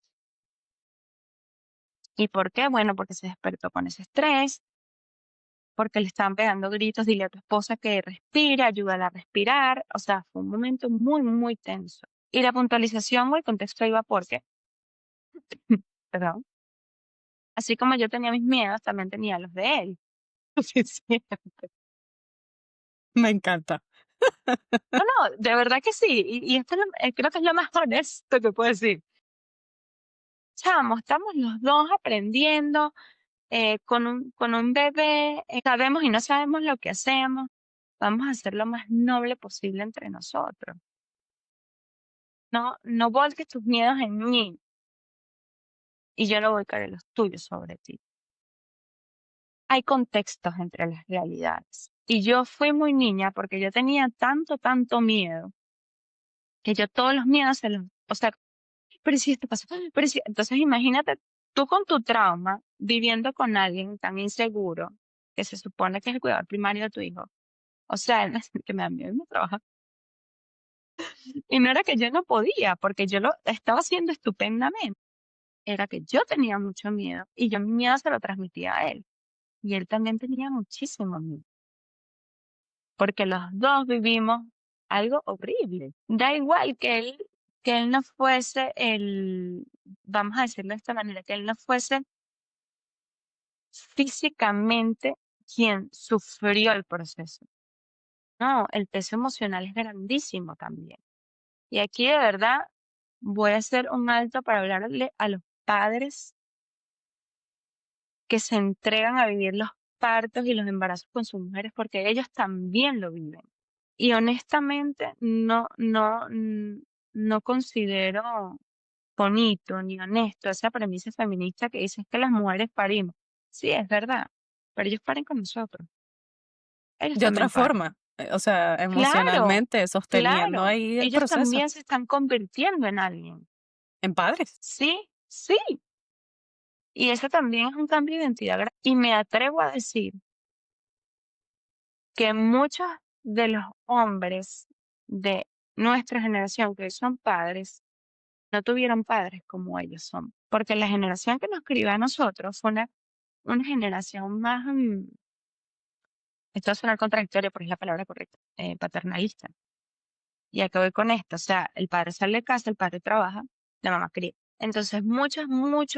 ¿Y por qué? Bueno, porque se despertó con ese estrés, porque le estaban pegando gritos, dile a tu esposa que respire, ayúdala a respirar. O sea, fue un momento muy, muy tenso. Y la puntualización o el contexto iba porque, perdón, así como yo tenía mis miedos, también tenía los de él. Suficiente. Me encanta. No, no, de verdad que sí. Y esto es creo que es lo más honesto que puedo decir. Chamo, estamos los dos aprendiendo con un bebé, sabemos y no sabemos lo que hacemos. Vamos a hacer lo más noble posible entre nosotros. No, no volques tus miedos en mí y yo no volcaré los tuyos sobre ti. Hay contextos entre las realidades. Y yo fui muy niña porque yo tenía tanto, tanto miedo que yo todos los miedos o sea, pero si esto pasó, pero si, entonces imagínate tú con tu trauma viviendo con alguien tan inseguro que se supone que es el cuidador primario de tu hijo. O sea, que me da miedo irme a trabajar. Y no era que yo no podía, porque yo lo estaba haciendo estupendamente. Era que yo tenía mucho miedo y yo mi miedo se lo transmitía a él. Y él también tenía muchísimo miedo. porque los dos vivimos algo horrible. Da igual que él no fuese vamos a decirlo de esta manera, que él no fuese físicamente quien sufrió el proceso. No, el peso emocional es grandísimo también. Y aquí de verdad voy a hacer un alto para hablarle a los padres que se entregan a vivir los partos y los embarazos con sus mujeres porque ellos también lo viven. Y honestamente no considero bonito ni honesto esa premisa feminista que dice que las mujeres parimos. Sí, es verdad, pero ellos paren con nosotros. Ellos De otra también paren. forma, o sea, Claro, emocionalmente sosteniendo claro. ahí el Ellos proceso, también se están convirtiendo en alguien. en padres. Sí, sí. Y eso también es un cambio de identidad. Y me atrevo a decir que muchos de los hombres de nuestra generación que hoy son padres, no tuvieron padres como ellos son. Porque la generación que nos crió a nosotros fue una generación más, esto va a sonar contradictorio, pero es la palabra correcta, paternalista. Y a qué voy con esto, o sea, el padre sale de casa, el padre trabaja, la mamá cría. Entonces, muchos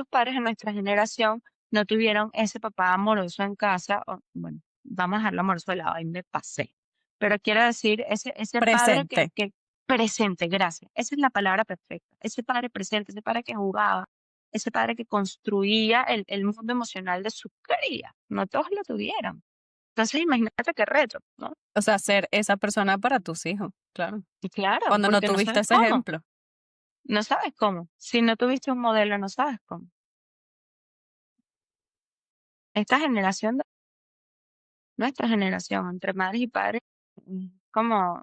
padres de nuestra generación no tuvieron ese papá amoroso en casa, o, bueno, vamos a dejarlo amoroso de lado, ahí me pasé. Pero quiero decir, ese padre Presente, que presente, gracias, esa es la palabra perfecta, ese padre presente, ese padre que jugaba, ese padre que construía el mundo emocional de su cría, no todos lo tuvieron. Entonces, imagínate qué reto, ¿no? o sea, ser esa persona para tus hijos, claro. Y claro, Cuando no porque no tuviste sabes ese cómo. ejemplo, No sabes cómo. Si no tuviste un modelo, no sabes cómo. Esta generación, nuestra generación, entre madres y padres, como,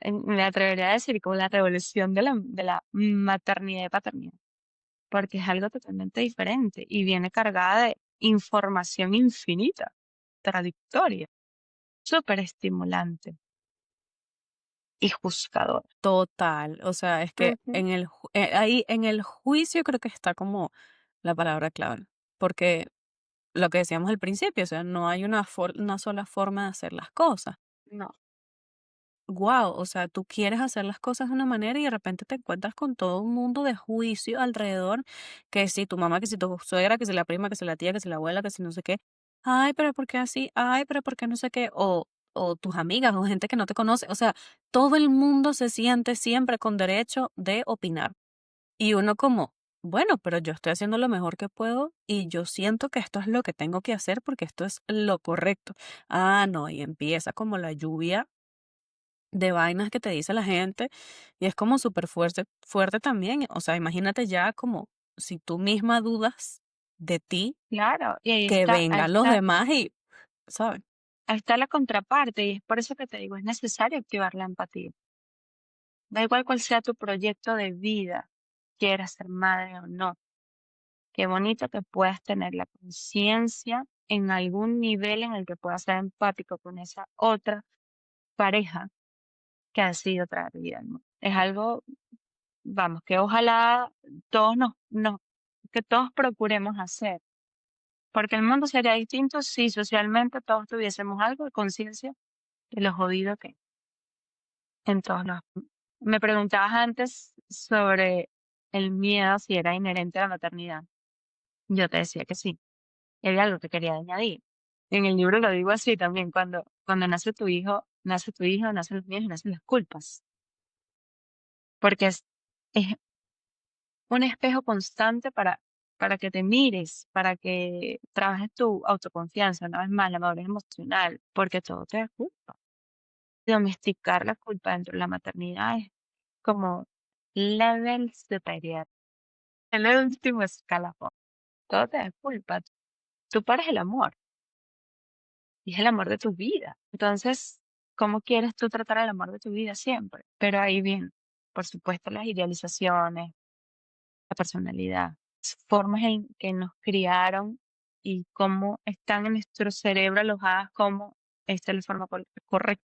me atrevería a decir, como la revolución de la maternidad y paternidad, porque es algo totalmente diferente y viene cargada de información infinita, contradictoria, súper estimulante y juzgadora. total. O sea, es que Ujú. en ahí en el juicio creo que está como la palabra clave. Porque lo que decíamos al principio, o sea, no hay una sola forma de hacer las cosas. No, Wow, o sea, tú quieres hacer las cosas de una manera y de repente te encuentras con todo un mundo de juicio alrededor, que si tu mamá, que si tu suegra, que si la prima, que si la tía, que si la abuela, que si no sé qué. Ay, pero ¿por qué así? Ay, pero ¿por qué no sé qué? O tus amigas o gente que no te conoce. O sea, todo el mundo se siente siempre con derecho de opinar. Y uno como, bueno, pero yo estoy haciendo lo mejor que puedo y yo siento que esto es lo que tengo que hacer porque esto es lo correcto. Ah, no, y empieza como la lluvia de vainas que te dice la gente y es como súper fuerte, fuerte también. O sea, imagínate ya como si tú misma dudas de ti, claro. Y que vengan los demás y, ¿sabes? ahí está la contraparte y es por eso que te digo, es necesario activar la empatía. Da igual cuál sea tu proyecto de vida, quieras ser madre o no. Qué bonito que puedas tener la conciencia en algún nivel en el que puedas ser empático con esa otra pareja que ha decidido traer vida al mundo. Es algo, vamos, que ojalá todos que todos procuremos hacer. Porque el mundo sería distinto si socialmente todos tuviésemos algo de conciencia de lo jodido que es en todos los. Me preguntabas antes sobre el miedo, si era inherente a la maternidad. Yo te decía que sí. Y había algo que quería añadir. En el libro lo digo así también, cuando nace tu hijo, nacen los miedos y nacen las culpas. Porque es un espejo constante para que te mires, para que trabajes tu autoconfianza, una vez más, la madurez emocional, porque todo te da culpa. Domesticar la culpa dentro de la maternidad es como level superior, el último escalafón. Todo te da culpa. Tú pares el amor y es el amor de tu vida. Entonces, ¿cómo quieres tú tratar el amor de tu vida siempre? Pero ahí bien, por supuesto, las idealizaciones, la personalidad, las formas en que nos criaron y cómo están en nuestro cerebro alojadas como esta es la forma correcta.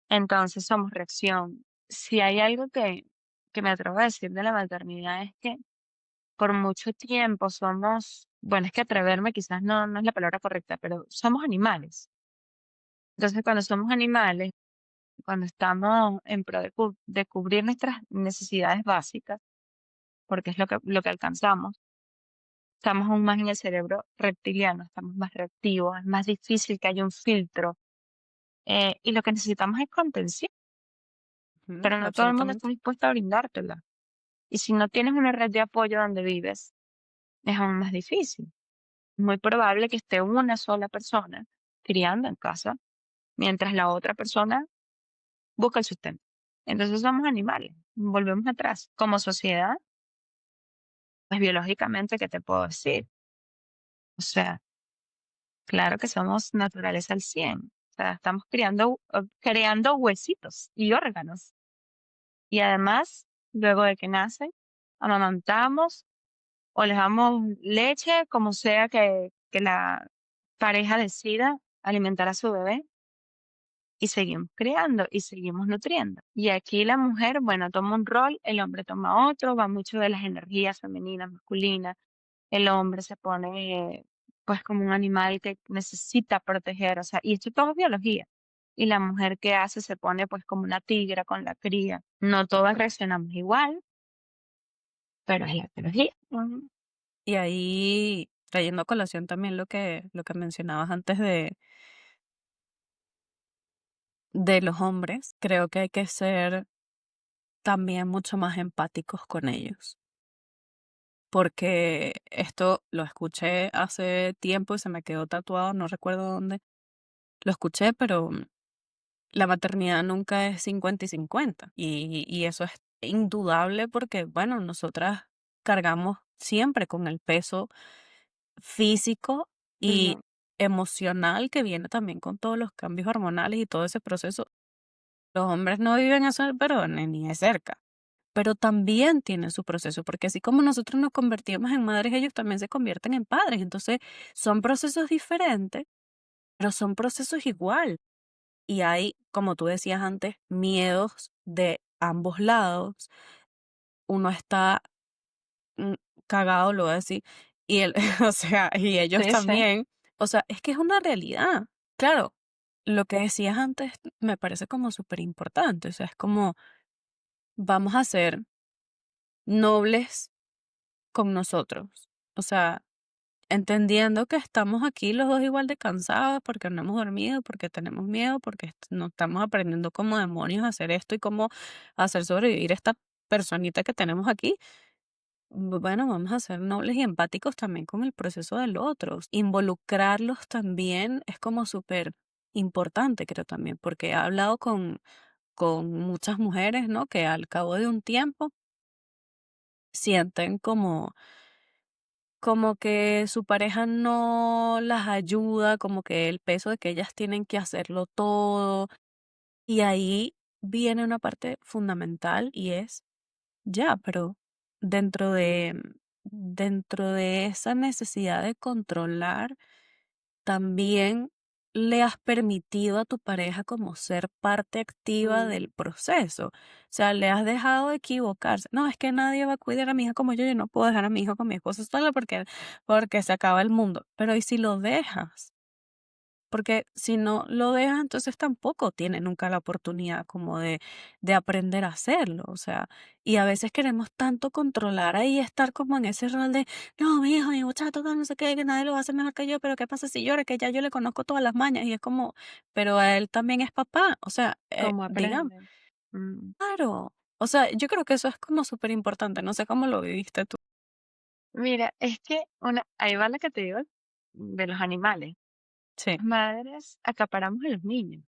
Entonces somos reacción. Si hay algo que me atrevo a decir de la maternidad es que por mucho tiempo somos, bueno, es que atreverme quizás no es la palabra correcta, pero somos animales. Entonces, cuando somos animales, cuando estamos en pro de cubrir nuestras necesidades básicas, porque es lo que alcanzamos, estamos aún más en el cerebro reptiliano, estamos más reactivos, es más difícil que haya un filtro, y lo que necesitamos es contención, Ujú, pero no todo el mundo está absolutamente. dispuesto a brindártela. Y si no tienes una red de apoyo donde vives, es aún más difícil. Muy probable que esté una sola persona criando en casa, mientras la otra persona busca el sustento. Entonces somos animales, volvemos atrás. Como sociedad, pues biológicamente, ¿qué te puedo decir? O sea, claro que somos naturales al 100. O sea, estamos creando huesitos y órganos. Y además, luego de que nacen, amamantamos o les damos leche, como sea que la pareja decida alimentar a su bebé y seguimos criando y seguimos nutriendo. Y aquí la mujer, bueno, toma un rol, el hombre toma otro, va mucho de las energías femeninas, masculinas. El hombre se pone pues como un animal que necesita proteger, o sea, y esto todo es biología. Y la mujer que hace se pone pues como una tigra con la cría. No todas reaccionamos igual, pero es la biología. Ujú. Y ahí, trayendo a colación también lo que mencionabas antes de los hombres, creo que hay que ser también mucho más empáticos con ellos. Porque esto lo escuché hace tiempo y se me quedó tatuado, no recuerdo dónde lo escuché, pero la maternidad nunca es 50 y 50. Y eso es indudable porque, bueno, nosotras cargamos siempre con el peso físico y No, emocional que viene también con todos los cambios hormonales y todo ese proceso. Los hombres no viven eso, pero ni de cerca. Pero también tienen su proceso, porque así como nosotros nos convertimos en madres, ellos también se convierten en padres. Entonces, son procesos diferentes, pero son procesos igual. Y hay, como tú decías antes, miedos de ambos lados. Uno está mm, cagado, lo voy a decir, y él, o sea, y ellos sí, sí, también. O sea, es que es una realidad. Claro, lo que decías antes me parece como súper importante. O sea, es como vamos a ser nobles con nosotros. O sea, entendiendo que estamos aquí los dos igual de cansados porque no hemos dormido, porque tenemos miedo, porque no estamos aprendiendo como demonios a hacer esto y cómo hacer sobrevivir esta personita que tenemos aquí. Bueno, vamos a ser nobles y empáticos también con el proceso del otro. Involucrarlos también es como súper importante, creo también, porque he hablado con muchas mujeres, ¿no? Que al cabo de un tiempo sienten como que su pareja no las ayuda, como que el peso de que ellas tienen que hacerlo todo. Y ahí viene una parte fundamental y es, ya, pero dentro dentro de esa necesidad de controlar, también le has permitido a tu pareja como ser parte activa mm, del proceso. O sea, le has dejado equivocarse. No, es que nadie va a cuidar a mi hija como yo no puedo dejar a mi hijo con mi esposo sola porque se acaba el mundo. Pero ¿y si lo dejas? Porque si no lo dejas, entonces tampoco tiene nunca la oportunidad como de aprender a hacerlo. O sea, y a veces queremos tanto controlar ahí, estar como en ese rol de, no, mi hijo, mi muchacho, tal, no sé qué, que nadie lo va a hacer mejor que yo, pero ¿qué pasa si llora? Que ya yo le conozco todas las mañas. Y es como, pero a él también es papá. O sea, ¿cómo digamos, aprenden? Mm. claro. O sea, yo creo que eso es como súper importante. No sé cómo lo viviste tú. Mira, es que ahí va lo que te digo de los animales. Sí. Las madres acaparamos a los niños,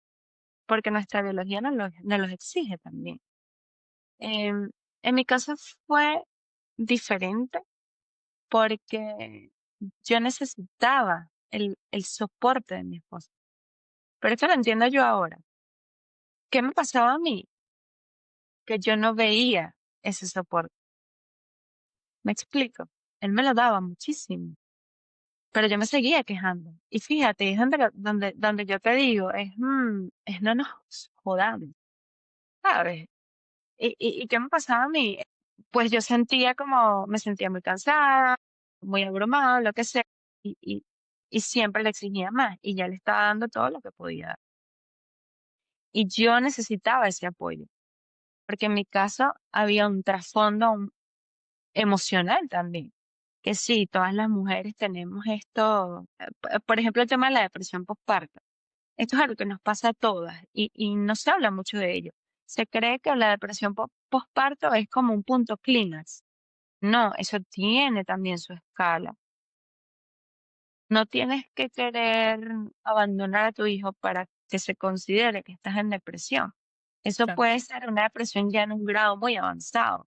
porque nuestra biología nos los exige también. Em, en mi caso fue diferente porque yo necesitaba el soporte de mi esposo. Pero esto lo entiendo yo ahora. ¿Qué me pasaba a mí? Que yo no veía ese soporte. ¿Me explico? Él me lo daba muchísimo, pero yo me seguía quejando. Y fíjate, es donde yo te digo, es no nos jodamos, ¿sabes? ¿Y qué me pasaba a mí? Pues yo me sentía muy cansada, muy abrumada, lo que sea, y, y, y siempre le exigía más, y ya le estaba dando todo lo que podía dar. y yo necesitaba ese apoyo, porque en mi caso había un trasfondo emocional también, que sí, todas las mujeres tenemos esto, por ejemplo, el tema de la depresión postparto. Esto es algo que nos pasa a todas y no se habla mucho de ello. Se cree que la depresión postparto es como un punto clímax. No, eso tiene también su escala. No tienes que querer abandonar a tu hijo para que se considere que estás en depresión. Eso Claro. puede ser una depresión ya en un grado muy avanzado.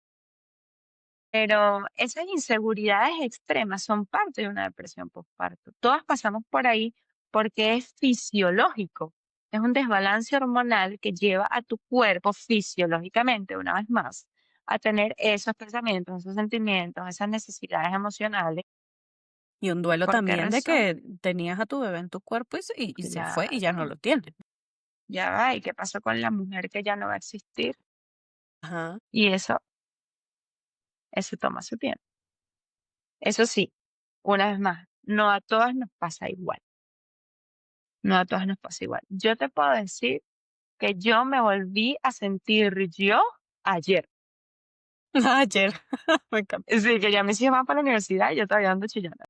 Pero esas inseguridades extremas son parte de una depresión postparto. Todas pasamos por ahí porque es fisiológico. Es un desbalance hormonal que lleva a tu cuerpo fisiológicamente, una vez más, a tener esos pensamientos, esos sentimientos, esas necesidades emocionales. Y un duelo ¿Por qué también de razón? que tenías a tu bebé en tu cuerpo y se fue y ya no Claro, lo tienes. ya va. ¿Y qué pasó con la mujer que ya no va a existir? Ajá. Y eso toma su tiempo. Eso sí, una vez más, no a todas nos pasa igual. No a todas nos pasa igual. Yo te puedo decir que yo me volví a sentir yo ayer. Ayer. Me encanta. Sí, que ya mis hijos van para la universidad y yo todavía ando chillando.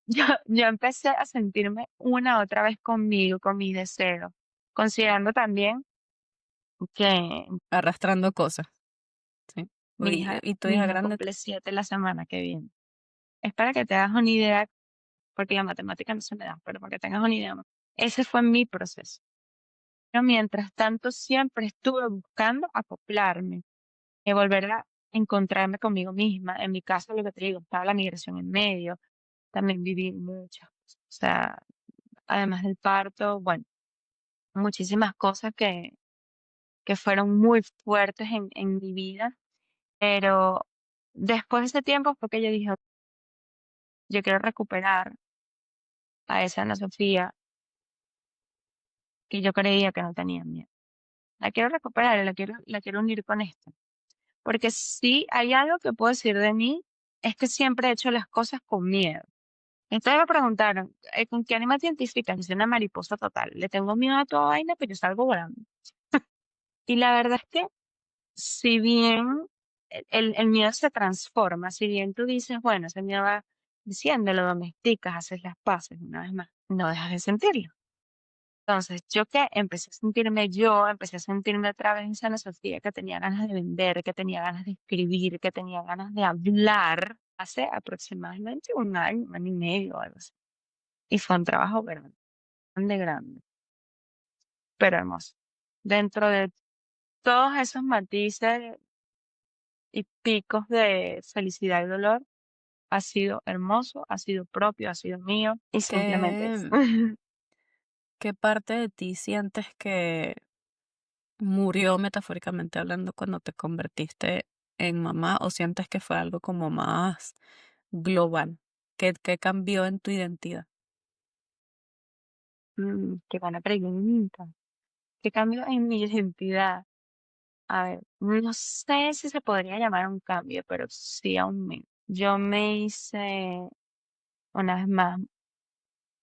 Yo empecé a sentirme una otra vez conmigo, con mis deseos, considerando también que Arrastrando cosas. Sí. Y tu mi hija hija grande. cumple 7 la semana que viene. Es para que te hagas una idea, porque la matemática no se me da, pero para que tengas una idea. Ese fue mi proceso. Pero mientras tanto, siempre estuve buscando acoplarme volver a encontrarme conmigo misma. En mi caso, lo que te digo, estaba la migración en medio, también viví muchas cosas. O sea, además del parto, bueno, muchísimas cosas que fueron muy fuertes en mi vida, pero después de ese tiempo fue que yo dije: "Ok, yo quiero recuperar a esa Ana Sofía que yo creía que no tenía miedo. La quiero recuperar y la quiero unir con esto. Porque si hay algo que puedo decir de mí, es que siempre he hecho las cosas con miedo. Entonces me preguntaron, ¿con qué animal te identificas? Yo soy una mariposa total. Le tengo miedo a toda vaina, pero yo salgo volando. Y la verdad es que si bien el miedo se transforma, si bien tú dices, bueno, ese miedo va diciendo, lo domesticas, haces las paces una vez más, no dejas de sentirlo. Entonces, yo que empecé a sentirme yo, empecé a sentirme otra vez esa Ana Sofía que tenía ganas de vender, que tenía ganas de escribir, que tenía ganas de hablar, hace aproximadamente un año y medio o algo así. Y fue un trabajo grande, grande, grande, pero hermoso. Dentro de todos esos matices y picos de felicidad y dolor, ha sido hermoso, ha sido propio, ha sido mío y simplemente es. ¿Qué, qué parte de ti sientes que murió metafóricamente hablando cuando te convertiste en mamá o sientes que fue algo como más global? ¿Qué cambió en tu identidad? Qué buena pregunta. ¿Qué cambio en mi identidad? A ver, no sé si se podría llamar un cambio, pero sí aumento. Yo me hice, una vez más,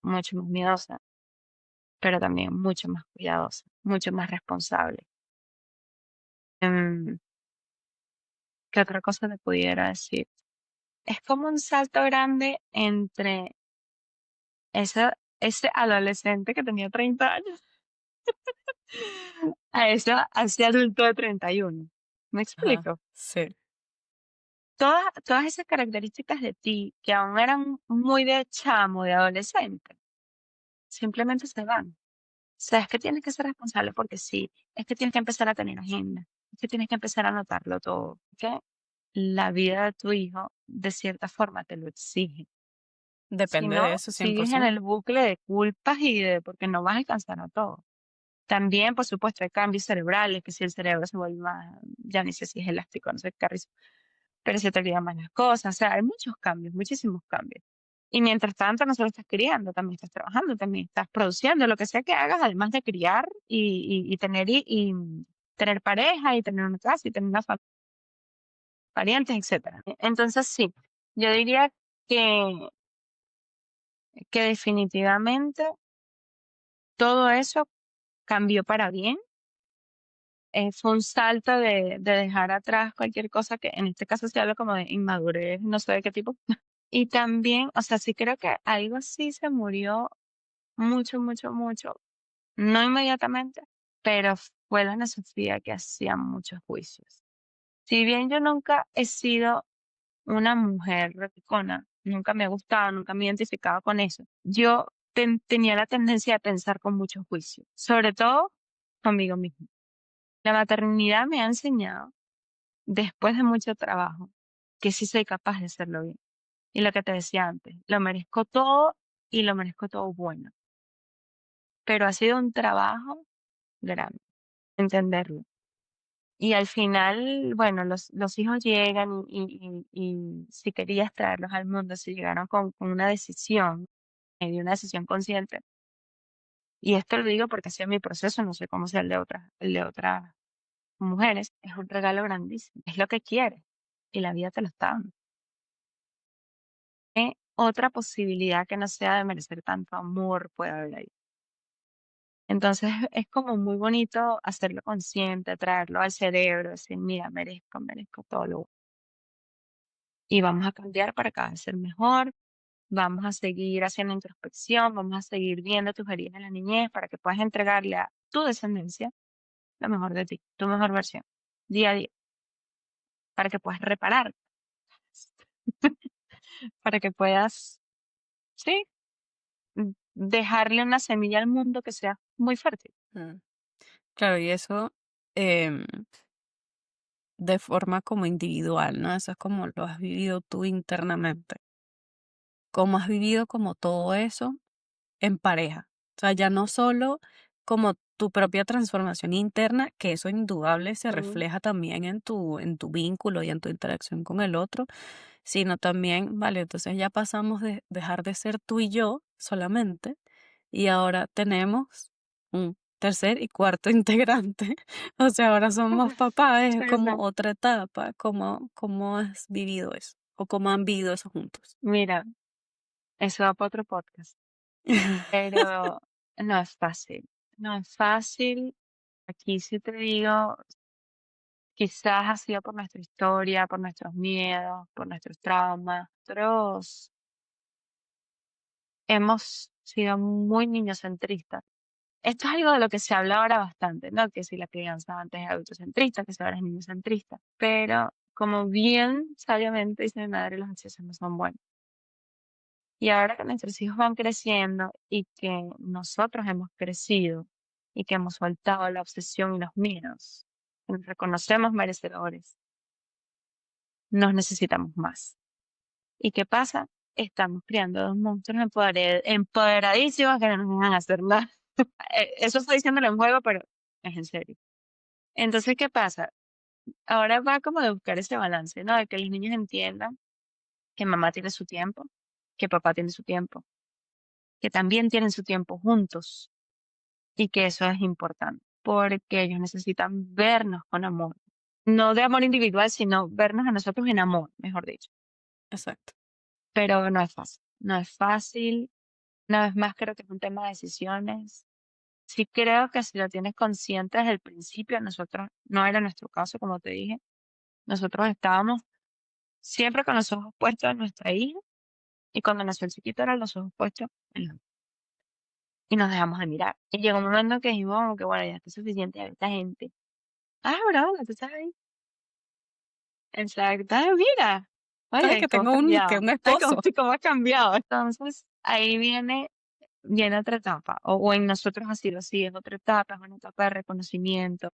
mucho más miedosa, pero también mucho más cuidadosa, mucho más responsable. Em, ¿Qué otra cosa te pudiera decir? Es como un salto grande entre ese adolescente que tenía 30 años a ese adulto de 31. ¿Me Ajá, explico? sí. Todas esas características de ti que aún eran muy de chamo, de adolescente, simplemente se van. O sea, es que tienes que ser responsable porque sí, es que tienes que empezar a tener agenda, es que tienes que empezar a anotarlo todo, que la vida de tu hijo de cierta forma te lo exige. Si Depende de no, eso sigues en 100%. el bucle de culpas y de porque no vas a alcanzar a todo. También, por supuesto, hay cambios cerebrales, que si el cerebro se vuelve más, ya ni sé si es elástico, no sé qué risa, pero se te olvidan más las cosas. O sea, hay muchos cambios, muchísimos cambios. Y mientras tanto, no solo estás criando, también estás trabajando, también estás produciendo, lo que sea que hagas, además de criar y tener y tener pareja y tener una casa y tener una parientes, etcétera. Entonces, sí, yo diría que, que definitivamente todo eso cambió para bien. Fue un salto de dejar atrás cualquier cosa que en este caso se habla como de inmadurez, no sé de qué tipo. Y también, o sea, sí creo que algo sí se murió mucho, mucho, mucho, no inmediatamente, pero fue la Ana Sofía que hacía muchos juicios. Si bien yo nunca he sido una mujer repicona, nunca me ha gustado, nunca me he identificado con eso, yo tenía la tendencia de pensar con mucho juicio, sobre todo conmigo misma. La maternidad me ha enseñado, después de mucho trabajo, que sí soy capaz de hacerlo bien. Y lo que te decía antes, lo merezco todo y lo merezco todo bueno. Pero ha sido un trabajo grande, entenderlo. Y al final, bueno, los hijos llegan y si querías traerlos al mundo, si llegaron con una decisión, y una decisión consciente. Y esto lo digo porque ha sido mi proceso, no sé cómo sea el de otras mujeres. Es un regalo grandísimo. Es lo que quieres. Y la vida te lo está dando. ¿Qué otra posibilidad que no sea de merecer tanto amor puede haber ahí? Entonces es como muy bonito hacerlo consciente, traerlo al cerebro, decir, mira, merezco, merezco todo lo bueno. Y vamos a cambiar para cada vez ser mejor, vamos a seguir haciendo introspección, vamos a seguir viendo tus heridas en la niñez para que puedas entregarle a tu descendencia lo mejor de ti, tu mejor versión, día a día, para que puedas reparar, para que puedas, sí, dejarle una semilla al mundo que sea muy fértil. Mm. Claro, y eso em, de forma como individual, ¿no? Eso es como lo has vivido tú internamente. ¿Cómo has vivido como todo eso en pareja? O sea, ya no solo como tu propia transformación interna, que eso indudable se Mm, refleja también en tu vínculo y en tu interacción con el otro, sino también, vale, entonces ya pasamos de dejar de ser tú y yo solamente y ahora tenemos un tercer y cuarto integrante. O sea, ahora somos papás, es sí, sí. como otra etapa. ¿Cómo has vivido eso? ¿O cómo han vivido eso juntos? Mira, eso va para otro podcast, pero no es fácil. No es fácil. Aquí sí te digo, quizás ha sido por nuestra historia, por nuestros miedos, por nuestros traumas. Nosotros hemos sido muy niñocentristas. Esto es algo de lo que se habla ahora bastante, ¿no? Que si la crianza antes era adultocentrista, que si ahora es niñocentrista. Pero como bien sabiamente dice mi madre, los excesos no son buenos. Y ahora que nuestros hijos van creciendo y que nosotros hemos crecido y que hemos soltado la obsesión y los miedos, que nos reconocemos merecedores, nos necesitamos más. ¿Y qué pasa? Estamos criando dos monstruos empoderadísimos que no nos dejan hacer nada. Eso estoy diciéndolo en juego, pero es en serio. Entonces, ¿qué pasa? Ahora va como de buscar ese balance, ¿no? De que los niños entiendan que mamá tiene su tiempo, que papá tiene su tiempo, que también tienen su tiempo juntos y que eso es importante, porque ellos necesitan vernos con amor. No de amor individual, sino vernos a nosotros en amor, mejor dicho. Exacto, Pero no es fácil. No es fácil. Una vez más, creo que es un tema de decisiones. Sí creo que si lo tienes consciente desde el principio, nosotros, no era nuestro caso, como te dije, nosotros estábamos siempre con los ojos puestos en nuestra hija y cuando nació el chiquito eran los ojos puestos en la- y nos dejamos de mirar. Y llegó un momento que dijimos como que bueno, ya está suficiente de esta gente. Ah, bro, tú estás ahí. Exacto. Ay, mira. sabes Oye, que cómo has tengo un cambiado. Ay, cómo, esposo. cómo has cambiado. Entonces, ahí viene otra etapa. O en nosotros ha sido así, es otra etapa, es una etapa de reconocimiento,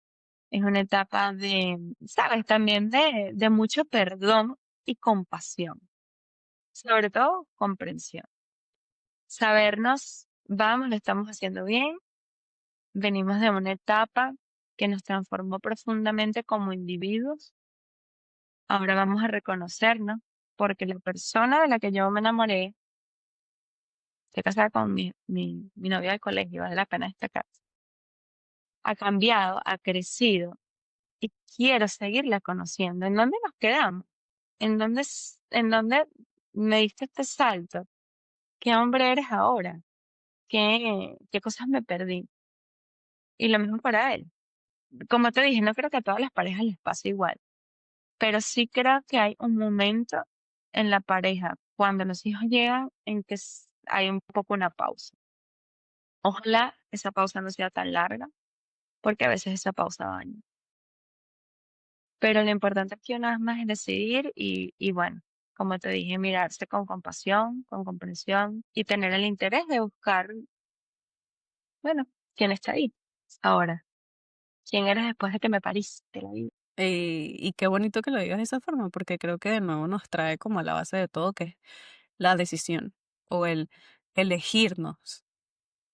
es una etapa de, ¿sabes? También de mucho perdón y compasión. Sobre todo, comprensión. Sabernos, vamos, lo estamos haciendo bien, venimos de una etapa que nos transformó profundamente como individuos. Ahora vamos a reconocernos, porque la persona de la que yo me enamoré, estoy casada con mi novia de colegio, vale la pena destacar, ha cambiado, ha crecido y quiero seguirla conociendo. ¿En dónde nos quedamos? ¿En dónde me diste este salto? ¿Qué hombre eres ahora? ¿Qué cosas me perdí? y lo mismo para él. Como te dije, no creo que a todas las parejas les pase igual, pero sí creo que hay un momento en la pareja cuando los hijos llegan en que hay un poco una pausa. Ojalá esa pausa no sea tan larga, porque a veces esa pausa daña. Pero lo importante aquí una vez más es decidir y bueno, como te dije, mirarse con compasión, con comprensión y tener el interés de buscar, bueno, quién está ahí. Ahora, ¿quién eres después de que me pariste la vida? Y qué bonito que lo digas de esa forma, porque creo que de nuevo nos trae como a la base de todo, que es la decisión o el elegirnos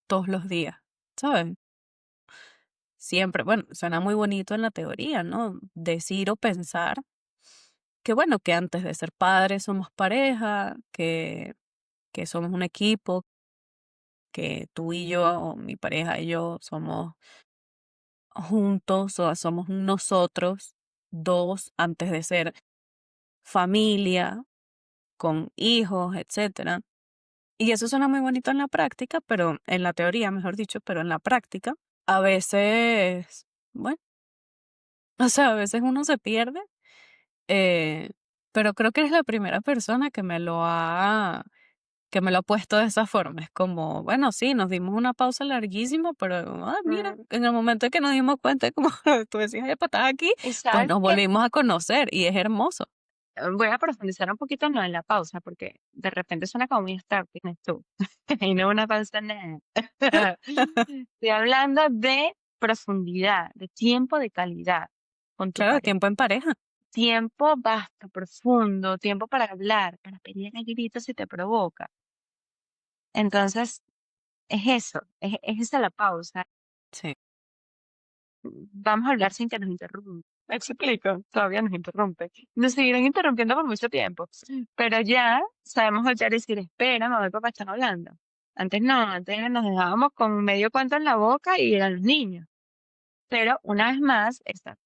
todos los días, ¿sabes? Siempre, bueno, suena muy bonito en la teoría, ¿no? Decir o pensar que, bueno, que antes de ser padres somos pareja, que somos un equipo, que tú y yo, o mi pareja y yo, somos juntos, o somos nosotros dos antes de ser familia, con hijos, etcétera. Y eso suena muy bonito en la práctica, pero en la teoría, mejor dicho, pero en la práctica, a veces, bueno, o sea, a veces uno se pierde, eh, pero creo que eres la primera persona que me lo ha puesto de esa forma. Es como, bueno, sí, nos dimos una pausa larguísima, pero mira, Mm, en el momento en que nos dimos cuenta, como tú decías, "Epa, estás aquí", Y pues sabes nos que volvimos a conocer y es hermoso. voy a profundizar un poquito no en la pausa, porque de repente suena como muy Star tienes tú. Y no una pausa nada. Estoy hablando de profundidad, de tiempo de calidad con tu Claro, pareja. tiempo en pareja. Tiempo vasto, profundo, tiempo para hablar, para pedir a gritos si te provoca. Entonces, es eso, es esa la pausa. Sí. Vamos a hablar sin que nos interrumpan. ¿Me explico? Todavía nos interrumpe. Nos seguirán interrumpiendo por mucho tiempo. Pero ya sabemos voltear y decir, espera, mamá y papá están hablando. Antes no, antes nos dejábamos con medio cuento en la boca y eran los niños. Pero una vez más, esa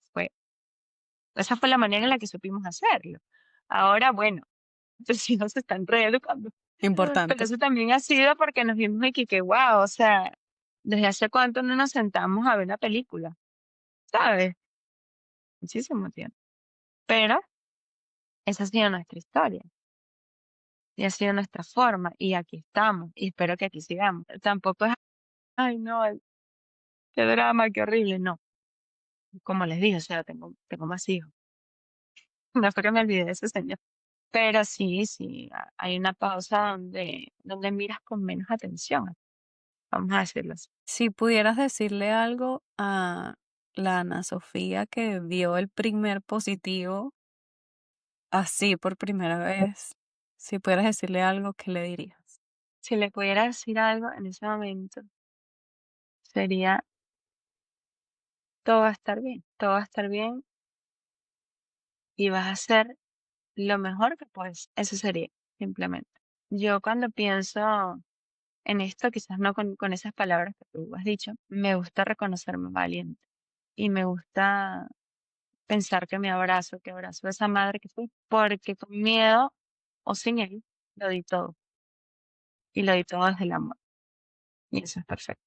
fue la manera en la que supimos hacerlo. Ahora, bueno, nuestros hijos se están reeducando. Pero Importante. eso también ha sido porque nos vimos aquí que, wow, o sea, ¿desde hace cuánto no nos sentamos a ver una película? ¿Sabes? Muchísimo tiempo. Pero esa ha sido nuestra historia y ha sido nuestra forma y aquí estamos y espero que aquí sigamos. Tampoco es, ay, no, qué drama, qué horrible, no. Como les dije, o sea, tengo más hijos. No fue que me olvidé de ese señor. Pero sí, sí, hay una pausa donde miras con menos atención, vamos a decirlo así. Si pudieras decirle algo a la Ana Sofía que vio el primer positivo así por primera vez, si pudieras decirle algo, ¿qué le dirías? Si le pudiera decir algo en ese momento, sería, todo va a estar bien, todo va a estar bien y vas a hacer lo mejor que puedes. Eso sería, simplemente. Yo cuando pienso en esto, quizás no con esas palabras que tú has dicho, me gusta reconocerme valiente y me gusta pensar que abrazo a esa madre que fui, porque con miedo o sin él, lo di todo y lo di todo desde el amor y eso es perfecto.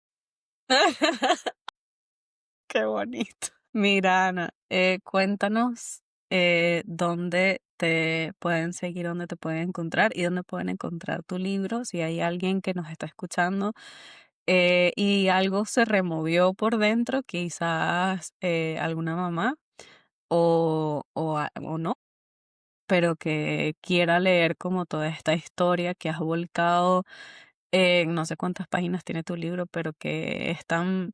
Qué bonito. Mira, Ana, cuéntanos dónde te pueden seguir, dónde te pueden encontrar y dónde pueden encontrar tu libro. Si hay alguien que nos está escuchando y algo se removió por dentro, quizás alguna mamá o no, pero que quiera leer como toda esta historia que has volcado en no sé cuántas páginas tiene tu libro, pero que es tan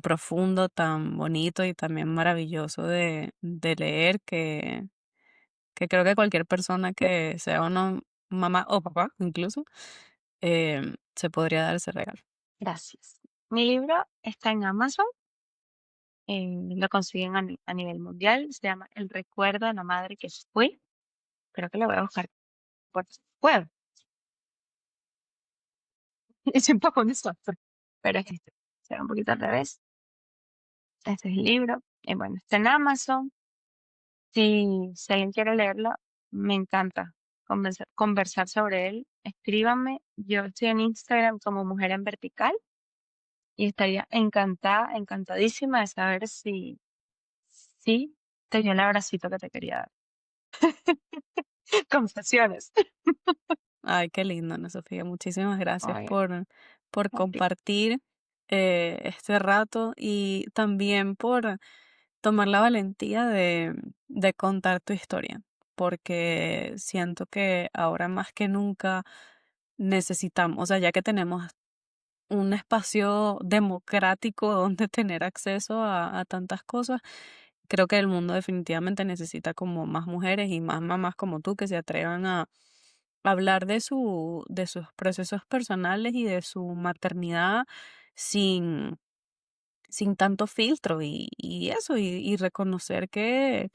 profundo, tan bonito y también maravilloso de leer que creo que cualquier persona que sea una mamá o papá incluso, se podría dar ese regalo. Gracias. Mi libro está en Amazon, lo consiguen a nivel mundial, se llama El recuerdo de la madre que fui, creo que lo voy a buscar por puedo, es un poco un desastre, pero es este, se ve un poquito al revés, este es el libro, y bueno, está en Amazon. Si alguien quiere leerlo, me encanta conversar sobre él. Escríbanme. Yo estoy en Instagram como Mujer en Vertical y estaría encantada, encantadísima de saber si sí te dio el abracito que te quería dar. Confesiones. Ay, qué lindo, Ana Sofía. Muchísimas gracias Ay, por a ti. compartir este rato y también por tomar la valentía de contar tu historia, porque siento que ahora más que nunca necesitamos, o sea, ya que tenemos un espacio democrático donde tener acceso a tantas cosas, creo que el mundo definitivamente necesita como más mujeres y más mamás como tú que se atrevan a hablar de sus procesos personales y de su maternidad sin, sin tanto filtro y eso, y reconocer que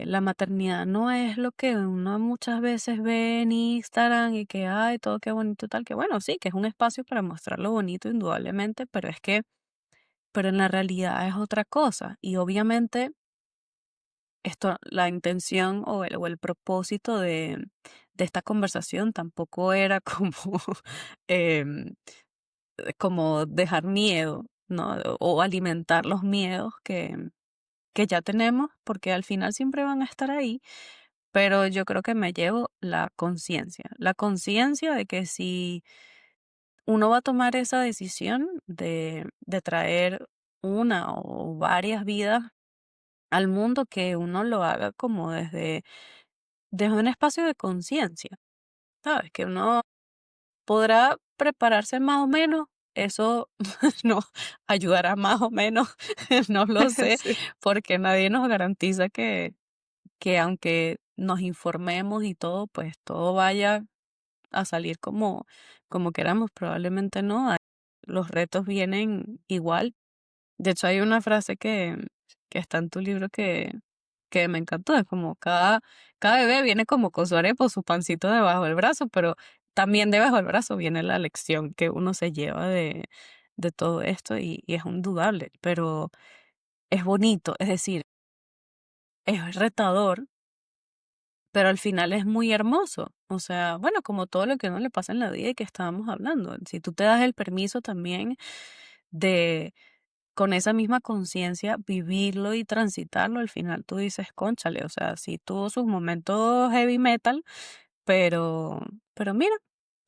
la maternidad no es lo que uno muchas veces ve en Instagram y que, ay, todo qué bonito y tal, que bueno, sí, que es un espacio para mostrar lo bonito indudablemente, pero es que, pero en la realidad es otra cosa. Y obviamente esto, la intención o el propósito de esta conversación tampoco era como, em, como dejar miedo, ¿no? O alimentar los miedos que ya tenemos, porque al final siempre van a estar ahí, pero yo creo que me llevo la conciencia de que si uno va a tomar esa decisión de traer una o varias vidas al mundo, que uno lo haga como desde un espacio de conciencia, ¿sabes? Que uno podrá prepararse más o menos, eso no ayudará más o menos, no lo sé, Sí. porque nadie nos garantiza que aunque nos informemos y todo, pues todo vaya a salir como queramos, probablemente no. Los retos vienen igual. De hecho, hay una frase que está en tu libro que me encantó. Es como cada bebé viene como con su arepa o su pancito debajo del brazo, pero también debajo del brazo viene la lección que uno se lleva de todo esto y es indudable, pero es bonito, es decir, es retador, pero al final es muy hermoso. O sea, bueno, como todo lo que a uno le pasa en la vida y que estábamos hablando. Si tú te das el permiso también de, con esa misma conciencia, vivirlo y transitarlo, al final tú dices, cónchale, o sea, sí tuvo sus momentos heavy metal, pero, pero mira,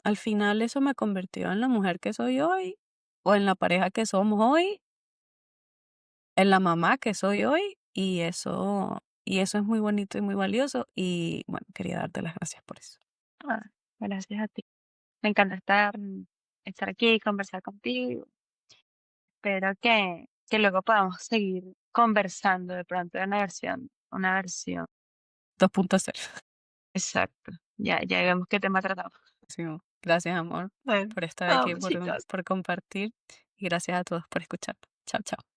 al final eso me convirtió en la mujer que soy hoy, o en la pareja que somos hoy, en la mamá que soy hoy, y eso es muy bonito y muy valioso. Y bueno, quería darte las gracias por eso. Ah, gracias a ti. Me encanta estar aquí, conversar contigo. Espero que luego podamos seguir conversando de pronto de una versión. 2.0. Exacto. Ya vemos qué tema tratamos. Gracias, amor, Bueno, por estar aquí, vamos, chicos. por compartir. Y gracias a todos por escuchar. Chao, chao.